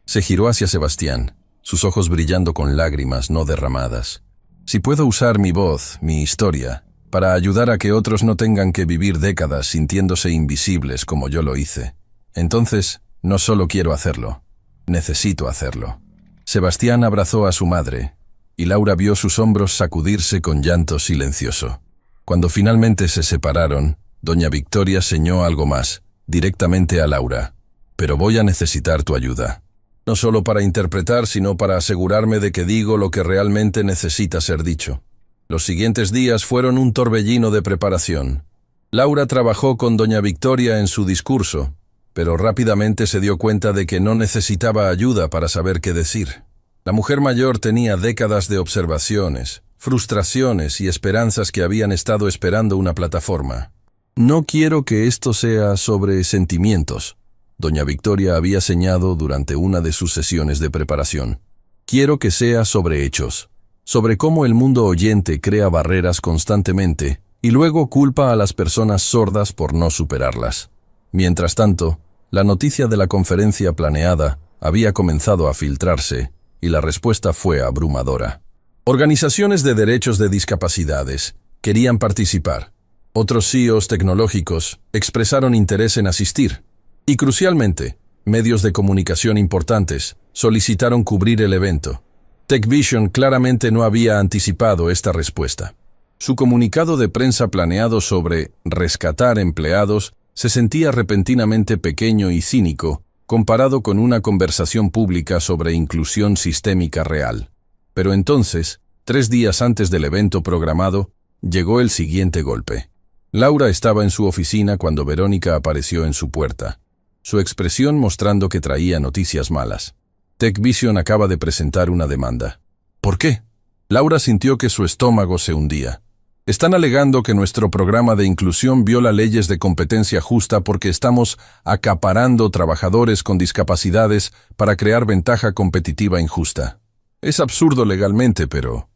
Se giró hacia Sebastián, sus ojos brillando con lágrimas no derramadas. Si puedo usar mi voz, mi historia, para ayudar a que otros no tengan que vivir décadas sintiéndose invisibles como yo lo hice, entonces no solo quiero hacerlo, necesito hacerlo. Sebastián abrazó a su madre, y Laura vio sus hombros sacudirse con llanto silencioso. Cuando finalmente se separaron, doña Victoria señaló algo más, directamente a Laura. Pero voy a necesitar tu ayuda. No solo para interpretar, sino para asegurarme de que digo lo que realmente necesita ser dicho. Los siguientes días fueron un torbellino de preparación. Laura trabajó con doña Victoria en su discurso, pero rápidamente se dio cuenta de que no necesitaba ayuda para saber qué decir. La mujer mayor tenía décadas de observaciones, frustraciones y esperanzas que habían estado esperando una plataforma. No quiero que esto sea sobre sentimientos, Doña Victoria había señalado durante una de sus sesiones de preparación. Quiero que sea sobre hechos, sobre cómo el mundo oyente crea barreras constantemente y luego culpa a las personas sordas por no superarlas. Mientras tanto, la noticia de la conferencia planeada había comenzado a filtrarse y la respuesta fue abrumadora. Organizaciones de derechos de discapacidades querían participar. Otros CEOs tecnológicos expresaron interés en asistir. Y crucialmente, medios de comunicación importantes solicitaron cubrir el evento. TechVision claramente no había anticipado esta respuesta. Su comunicado de prensa planeado sobre rescatar empleados se sentía repentinamente pequeño y cínico comparado con una conversación pública sobre inclusión sistémica real. Pero entonces, 3 días antes del evento programado, llegó el siguiente golpe. Laura estaba en su oficina cuando Verónica apareció en su puerta, su expresión mostrando que traía noticias malas. TechVision acaba de presentar una demanda. ¿Por qué? Laura sintió que su estómago se hundía. Están alegando que nuestro programa de inclusión viola leyes de competencia justa porque estamos acaparando trabajadores con discapacidades para crear ventaja competitiva injusta. Es absurdo legalmente, pero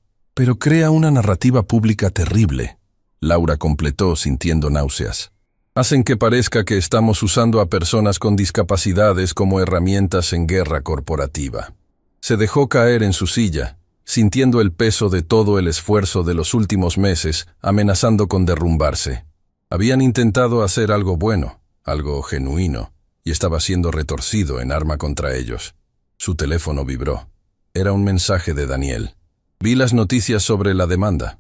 crea una narrativa pública terrible. Laura completó sintiendo náuseas. Hacen que parezca que estamos usando a personas con discapacidades como herramientas en guerra corporativa. Se dejó caer en su silla, sintiendo el peso de todo el esfuerzo de los últimos meses, amenazando con derrumbarse. Habían intentado hacer algo bueno, algo genuino, y estaba siendo retorcido en arma contra ellos. Su teléfono vibró. Era un mensaje de Daniel. Vi las noticias sobre la demanda.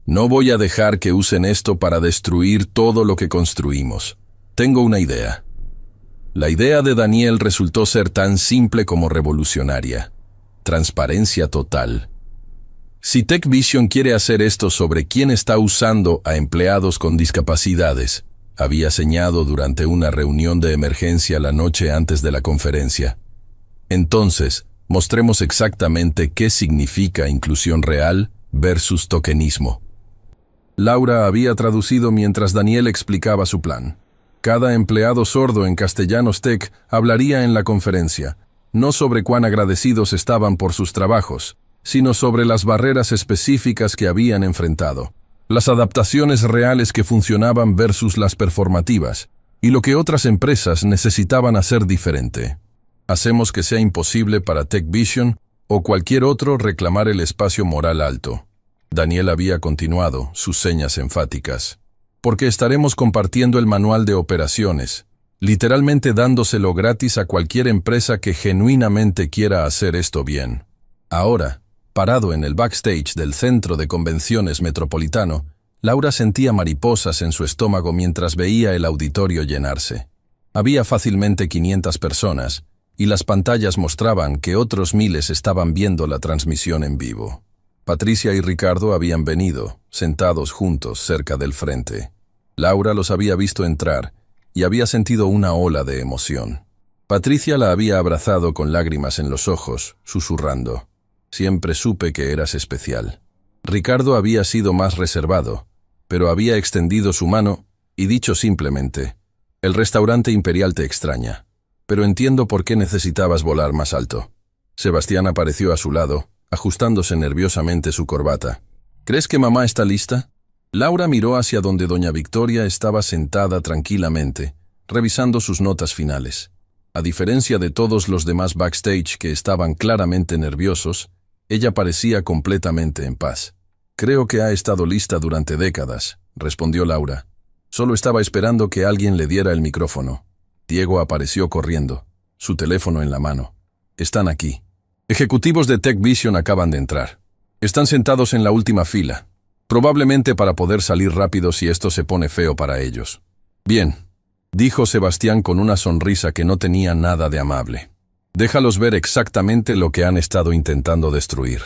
No voy a dejar que usen esto para destruir todo lo que construimos. Tengo una idea. La idea de Daniel resultó ser tan simple como revolucionaria. Transparencia total. Si TechVision quiere hacer esto sobre quién está usando a empleados con discapacidades, había señalado durante una reunión de emergencia la noche antes de la conferencia. Entonces, mostremos exactamente qué significa inclusión real versus tokenismo. Laura había traducido mientras Daniel explicaba su plan. Cada empleado sordo en Castellanos Tech hablaría en la conferencia, no sobre cuán agradecidos estaban por sus trabajos, sino sobre las barreras específicas que habían enfrentado, las adaptaciones reales que funcionaban versus las performativas, y lo que otras empresas necesitaban hacer diferente. Hacemos que sea imposible para TechVision o cualquier otro reclamar el espacio moral alto. Daniel había continuado, sus señas enfáticas. Porque estaremos compartiendo el manual de operaciones, literalmente dándoselo gratis a cualquier empresa que genuinamente quiera hacer esto bien. Ahora, parado en el backstage del Centro de Convenciones Metropolitano, Laura sentía mariposas en su estómago mientras veía el auditorio llenarse. Había fácilmente 500 personas, y las pantallas mostraban que otros miles estaban viendo la transmisión en vivo. Patricia y Ricardo habían venido, sentados juntos cerca del frente. Laura los había visto entrar y había sentido una ola de emoción. Patricia la había abrazado con lágrimas en los ojos, susurrando: «Siempre supe que eras especial». Ricardo había sido más reservado, pero había extendido su mano y dicho simplemente: «El restaurante imperial te extraña, pero entiendo por qué necesitabas volar más alto». Sebastián apareció a su lado, ajustándose nerviosamente su corbata. «¿Crees que mamá está lista?» Laura miró hacia donde doña Victoria estaba sentada tranquilamente, revisando sus notas finales. A diferencia de todos los demás backstage que estaban claramente nerviosos, ella parecía completamente en paz. «Creo que ha estado lista durante décadas», respondió Laura. Solo estaba esperando que alguien le diera el micrófono. Diego apareció corriendo, su teléfono en la mano. «Están aquí. Ejecutivos de TechVision acaban de entrar. Están sentados en la última fila, probablemente para poder salir rápido si esto se pone feo para ellos». «Bien», dijo Sebastián con una sonrisa que no tenía nada de amable. «Déjalos ver exactamente lo que han estado intentando destruir».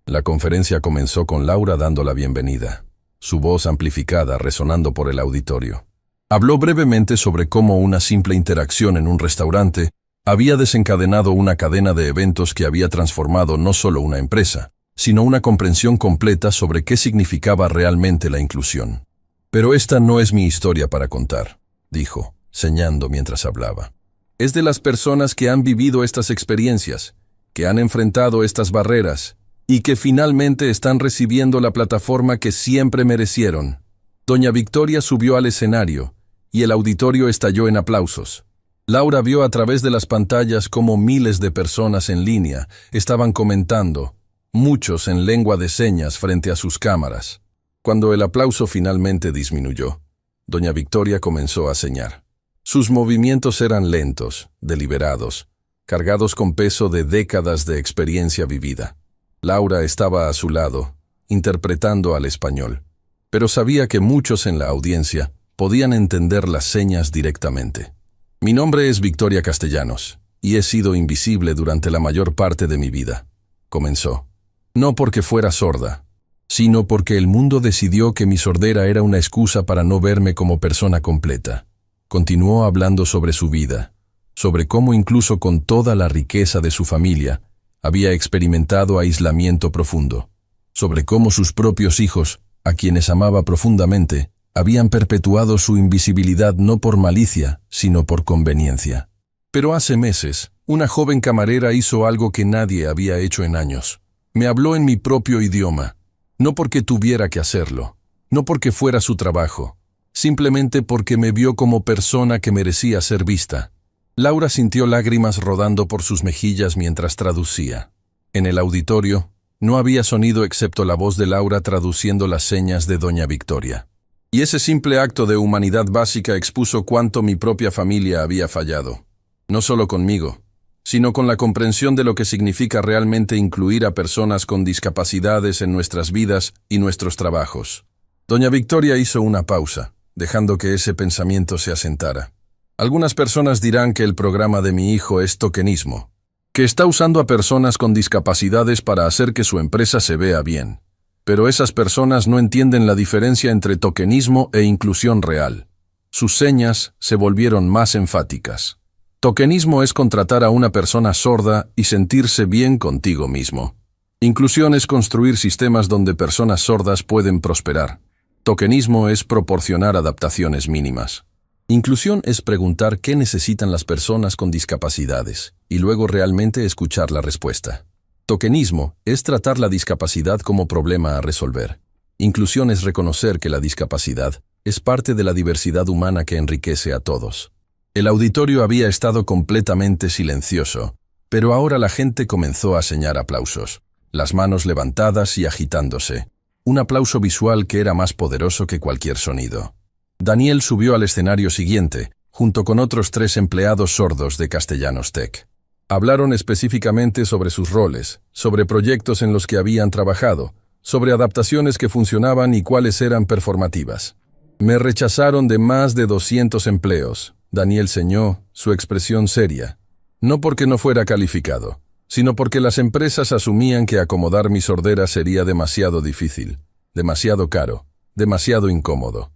La conferencia comenzó con Laura dando la bienvenida, su voz amplificada resonando por el auditorio. Habló brevemente sobre cómo una simple interacción en un restaurante había desencadenado una cadena de eventos que había transformado no solo una empresa, sino una comprensión completa sobre qué significaba realmente la inclusión. «Pero esta no es mi historia para contar», dijo, señando mientras hablaba. Es de las personas que han vivido estas experiencias, que han enfrentado estas barreras y que finalmente están recibiendo la plataforma que siempre merecieron. Doña Victoria subió al escenario y el auditorio estalló en aplausos. Laura vio a través de las pantallas cómo miles de personas en línea estaban comentando, muchos en lengua de señas frente a sus cámaras. Cuando el aplauso finalmente disminuyó, Doña Victoria comenzó a señar. Sus movimientos eran lentos, deliberados, cargados con peso de décadas de experiencia vivida. Laura estaba a su lado, interpretando al español, pero sabía que muchos en la audiencia podían entender las señas directamente. Mi nombre es Victoria Castellanos, y he sido invisible durante la mayor parte de mi vida, comenzó. No porque fuera sorda, sino porque el mundo decidió que mi sordera era una excusa para no verme como persona completa. Continuó hablando sobre su vida, sobre cómo incluso con toda la riqueza de su familia, había experimentado aislamiento profundo, sobre cómo sus propios hijos, a quienes amaba profundamente, habían perpetuado su invisibilidad no por malicia, sino por conveniencia. Pero hace meses, una joven camarera hizo algo que nadie había hecho en años. Me habló en mi propio idioma, no porque tuviera que hacerlo, no porque fuera su trabajo, simplemente porque me vio como persona que merecía ser vista. Laura sintió lágrimas rodando por sus mejillas mientras traducía. En el auditorio, no había sonido excepto la voz de Laura traduciendo las señas de Doña Victoria. Y ese simple acto de humanidad básica expuso cuánto mi propia familia había fallado. No solo conmigo, sino con la comprensión de lo que significa realmente incluir a personas con discapacidades en nuestras vidas y nuestros trabajos. Doña Victoria hizo una pausa, dejando que ese pensamiento se asentara. Algunas personas dirán que el programa de mi hijo es tokenismo, que está usando a personas con discapacidades para hacer que su empresa se vea bien. Pero esas personas no entienden la diferencia entre tokenismo e inclusión real. Sus señas se volvieron más enfáticas. Tokenismo es contratar a una persona sorda y sentirse bien contigo mismo. Inclusión es construir sistemas donde personas sordas pueden prosperar. Tokenismo es proporcionar adaptaciones mínimas. Inclusión es preguntar qué necesitan las personas con discapacidades y luego realmente escuchar la respuesta. Tokenismo es tratar la discapacidad como problema a resolver. Inclusión es reconocer que la discapacidad es parte de la diversidad humana que enriquece a todos. El auditorio había estado completamente silencioso, pero ahora la gente comenzó a señalar aplausos, las manos levantadas y agitándose. Un aplauso visual que era más poderoso que cualquier sonido. Daniel subió al escenario siguiente, junto con otros 3 empleados sordos de Castellanos Tech. Hablaron específicamente sobre sus roles, sobre proyectos en los que habían trabajado, sobre adaptaciones que funcionaban y cuáles eran performativas. Me rechazaron de más de 200 empleos. Daniel ceñó, su expresión seria. No porque no fuera calificado, sino porque las empresas asumían que acomodar mi sordera sería demasiado difícil, demasiado caro, demasiado incómodo.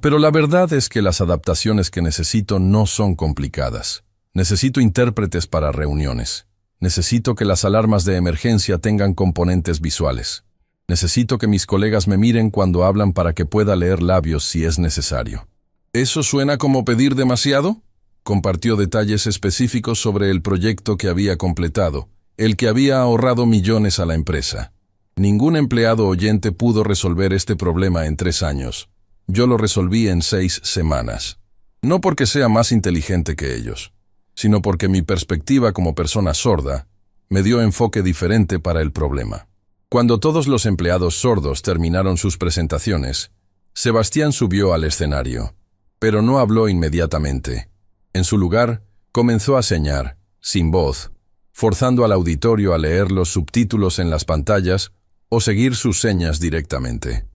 Pero la verdad es que las adaptaciones que necesito no son complicadas. Necesito intérpretes para reuniones. Necesito que las alarmas de emergencia tengan componentes visuales. Necesito que mis colegas me miren cuando hablan para que pueda leer labios si es necesario. ¿Eso suena como pedir demasiado? Compartió detalles específicos sobre el proyecto que había completado, el que había ahorrado millones a la empresa. Ningún empleado oyente pudo resolver este problema en 3 años. Yo lo resolví en 6 semanas. No porque sea más inteligente que ellos, sino porque mi perspectiva como persona sorda me dio enfoque diferente para el problema. Cuando todos los empleados sordos terminaron sus presentaciones, Sebastián subió al escenario, pero no habló inmediatamente. En su lugar, comenzó a señalar, sin voz, forzando al auditorio a leer los subtítulos en las pantallas o seguir sus señas directamente.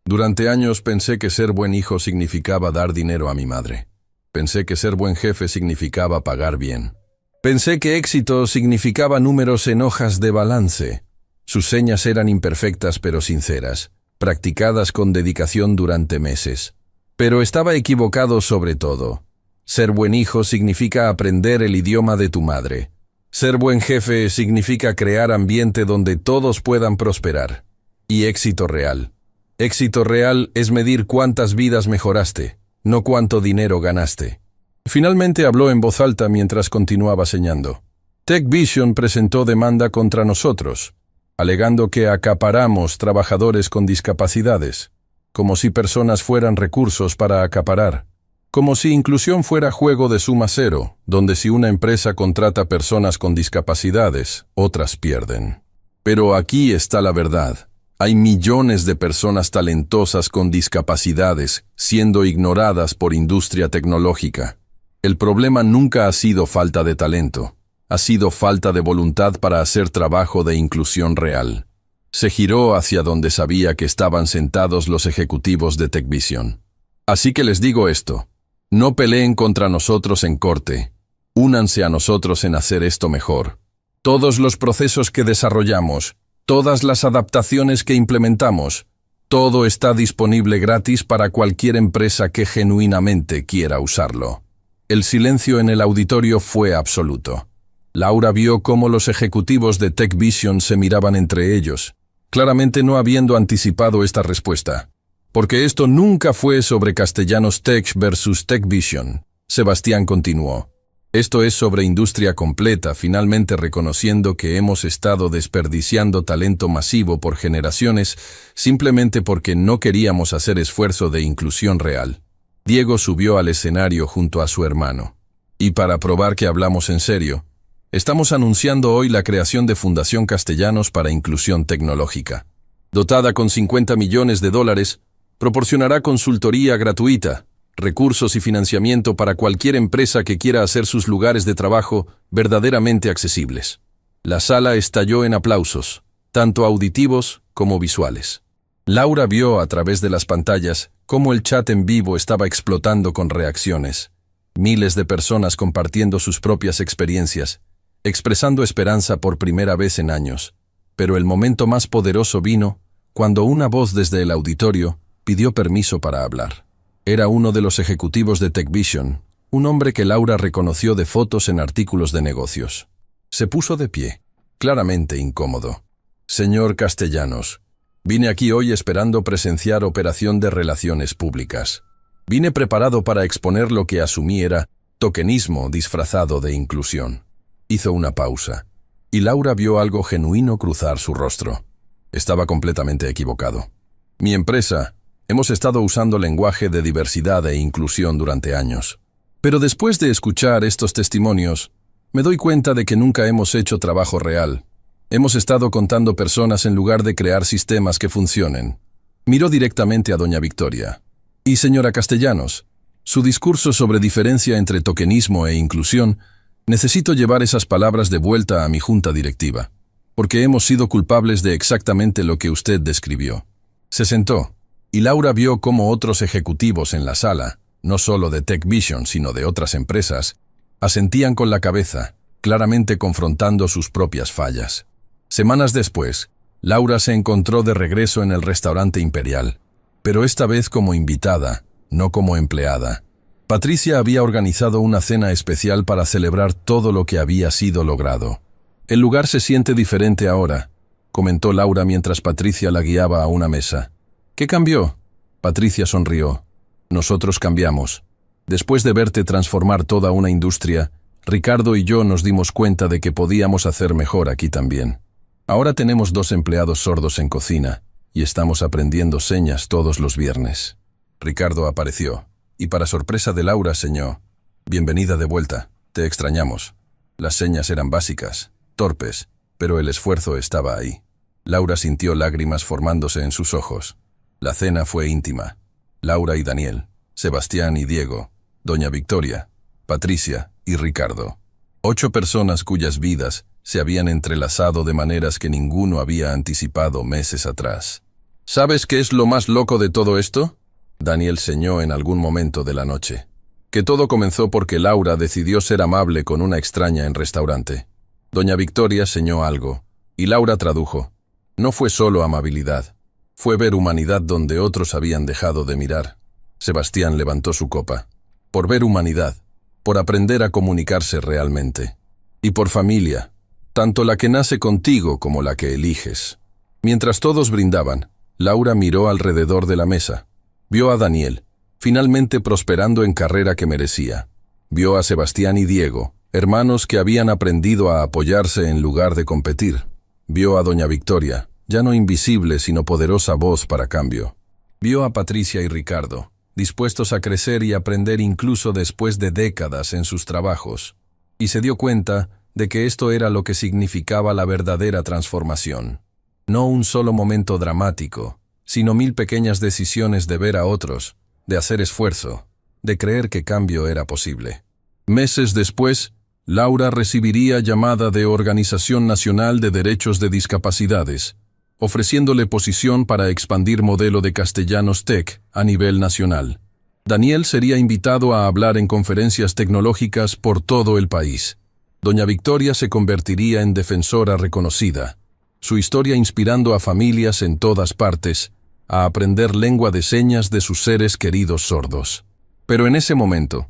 Durante años pensé que ser buen hijo significaba dar dinero a mi madre. Pensé que ser buen jefe significaba pagar bien. Pensé que éxito significaba números en hojas de balance. Sus señas eran imperfectas pero sinceras, practicadas con dedicación durante meses. Pero estaba equivocado sobre todo. Ser buen hijo significa aprender el idioma de tu madre. Ser buen jefe significa crear ambiente donde todos puedan prosperar. Y éxito real. Éxito real es medir cuántas vidas mejoraste, no cuánto dinero ganaste. Finalmente habló en voz alta mientras continuaba señando. TechVision presentó demanda contra nosotros, alegando que acaparamos trabajadores con discapacidades, como si personas fueran recursos para acaparar, como si inclusión fuera juego de suma cero, donde si una empresa contrata personas con discapacidades, otras pierden. Pero aquí está la verdad. Hay millones de personas talentosas con discapacidades siendo ignoradas por industria tecnológica. El problema nunca ha sido falta de talento, ha sido falta de voluntad para hacer trabajo de inclusión real. Se giró hacia donde sabía que estaban sentados los ejecutivos de TechVision. Así que les digo esto, no peleen contra nosotros en corte, únanse a nosotros en hacer esto mejor. Todos los procesos que desarrollamos, todas las adaptaciones que implementamos, todo está disponible gratis para cualquier empresa que genuinamente quiera usarlo. El silencio en el auditorio fue absoluto. Laura vio cómo los ejecutivos de TechVision se miraban entre ellos, claramente no habiendo anticipado esta respuesta. Porque esto nunca fue sobre Castellanos Tech versus TechVision. Sebastián continuó. Esto es sobre industria completa, finalmente reconociendo que hemos estado desperdiciando talento masivo por generaciones simplemente porque no queríamos hacer esfuerzo de inclusión real. Diego subió al escenario junto a su hermano. Y para probar que hablamos en serio, estamos anunciando hoy la creación de Fundación Castellanos para Inclusión Tecnológica. Dotada con $50 millones, proporcionará consultoría gratuita, recursos y financiamiento para cualquier empresa que quiera hacer sus lugares de trabajo verdaderamente accesibles. La sala estalló en aplausos, tanto auditivos como visuales. Laura vio a través de las pantallas cómo el chat en vivo estaba explotando con reacciones. Miles de personas compartiendo sus propias experiencias, expresando esperanza por primera vez en años. Pero el momento más poderoso vino cuando una voz desde el auditorio pidió permiso para hablar. Era uno de los ejecutivos de TechVision, un hombre que Laura reconoció de fotos en artículos de negocios. Se puso de pie, claramente incómodo. Señor Castellanos, vine aquí hoy esperando presenciar operación de relaciones públicas. Vine preparado para exponer lo que asumí era tokenismo disfrazado de inclusión. Hizo una pausa, y Laura vio algo genuino cruzar su rostro. Estaba completamente equivocado. Mi empresa, hemos estado usando lenguaje de diversidad e inclusión durante años. Pero después de escuchar estos testimonios, me doy cuenta de que nunca hemos hecho trabajo real. Hemos estado contando personas en lugar de crear sistemas que funcionen. Miró directamente a doña Victoria. Y señora Castellanos, su discurso sobre diferencia entre tokenismo e inclusión, necesito llevar esas palabras de vuelta a mi junta directiva, porque hemos sido culpables de exactamente lo que usted describió. Se sentó, y Laura vio cómo otros ejecutivos en la sala, no solo de TechVision sino de otras empresas, asentían con la cabeza, claramente confrontando sus propias fallas. Semanas después, Laura se encontró de regreso en el restaurante Imperial, pero esta vez como invitada, no como empleada. Patricia había organizado una cena especial para celebrar todo lo que había sido logrado. El lugar se siente diferente ahora, comentó Laura mientras Patricia la guiaba a una mesa. ¿Qué cambió? Patricia sonrió. Nosotros cambiamos. Después de verte transformar toda una industria, Ricardo y yo nos dimos cuenta de que podíamos hacer mejor aquí también. Ahora tenemos 2 empleados sordos en cocina y estamos aprendiendo señas todos los viernes. Ricardo apareció y para sorpresa de Laura señó: Bienvenida de vuelta, te extrañamos. Las señas eran básicas, torpes, pero el esfuerzo estaba ahí. Laura sintió lágrimas formándose en sus ojos. La cena fue íntima. Laura y Daniel, Sebastián y Diego, doña Victoria, Patricia y Ricardo. 8 personas cuyas vidas se habían entrelazado de maneras que ninguno había anticipado meses atrás. ¿Sabes qué es lo más loco de todo esto? Daniel señó en algún momento de la noche. Que todo comenzó porque Laura decidió ser amable con una extraña en restaurante. Doña Victoria señó algo, y Laura tradujo. No fue solo amabilidad. Fue ver humanidad donde otros habían dejado de mirar. Sebastián levantó su copa. Por ver humanidad, por aprender a comunicarse realmente. Y por familia, tanto la que nace contigo como la que eliges. Mientras todos brindaban, Laura miró alrededor de la mesa. Vio a Daniel, finalmente prosperando en carrera que merecía. Vio a Sebastián y Diego, hermanos que habían aprendido a apoyarse en lugar de competir. Vio a doña Victoria, ya no invisible sino poderosa voz para cambio. Vio a Patricia y Ricardo, dispuestos a crecer y aprender incluso después de décadas en sus trabajos. Y se dio cuenta de que esto era lo que significaba la verdadera transformación. No un solo momento dramático, sino 1000 pequeñas decisiones de ver a otros, de hacer esfuerzo, de creer que cambio era posible. Meses después, Laura recibiría llamada de Organización Nacional de Derechos de Discapacidades, ofreciéndole posición para expandir modelo de Castellanos Tech a nivel nacional. Daniel sería invitado a hablar en conferencias tecnológicas por todo el país. Doña Victoria se convertiría en defensora reconocida, su historia inspirando a familias en todas partes a aprender lengua de señas de sus seres queridos sordos. Pero en ese momento,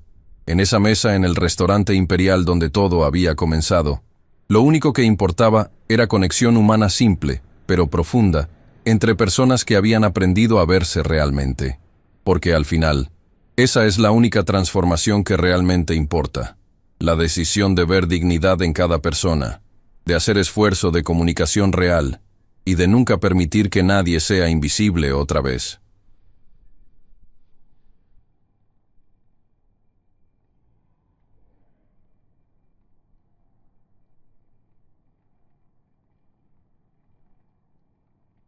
en esa mesa en el restaurante imperial donde todo había comenzado, lo único que importaba era conexión humana simple, pero profunda, entre personas que habían aprendido a verse realmente. Porque al final, esa es la única transformación que realmente importa. La decisión de ver dignidad en cada persona, de hacer esfuerzo de comunicación real y de nunca permitir que nadie sea invisible otra vez.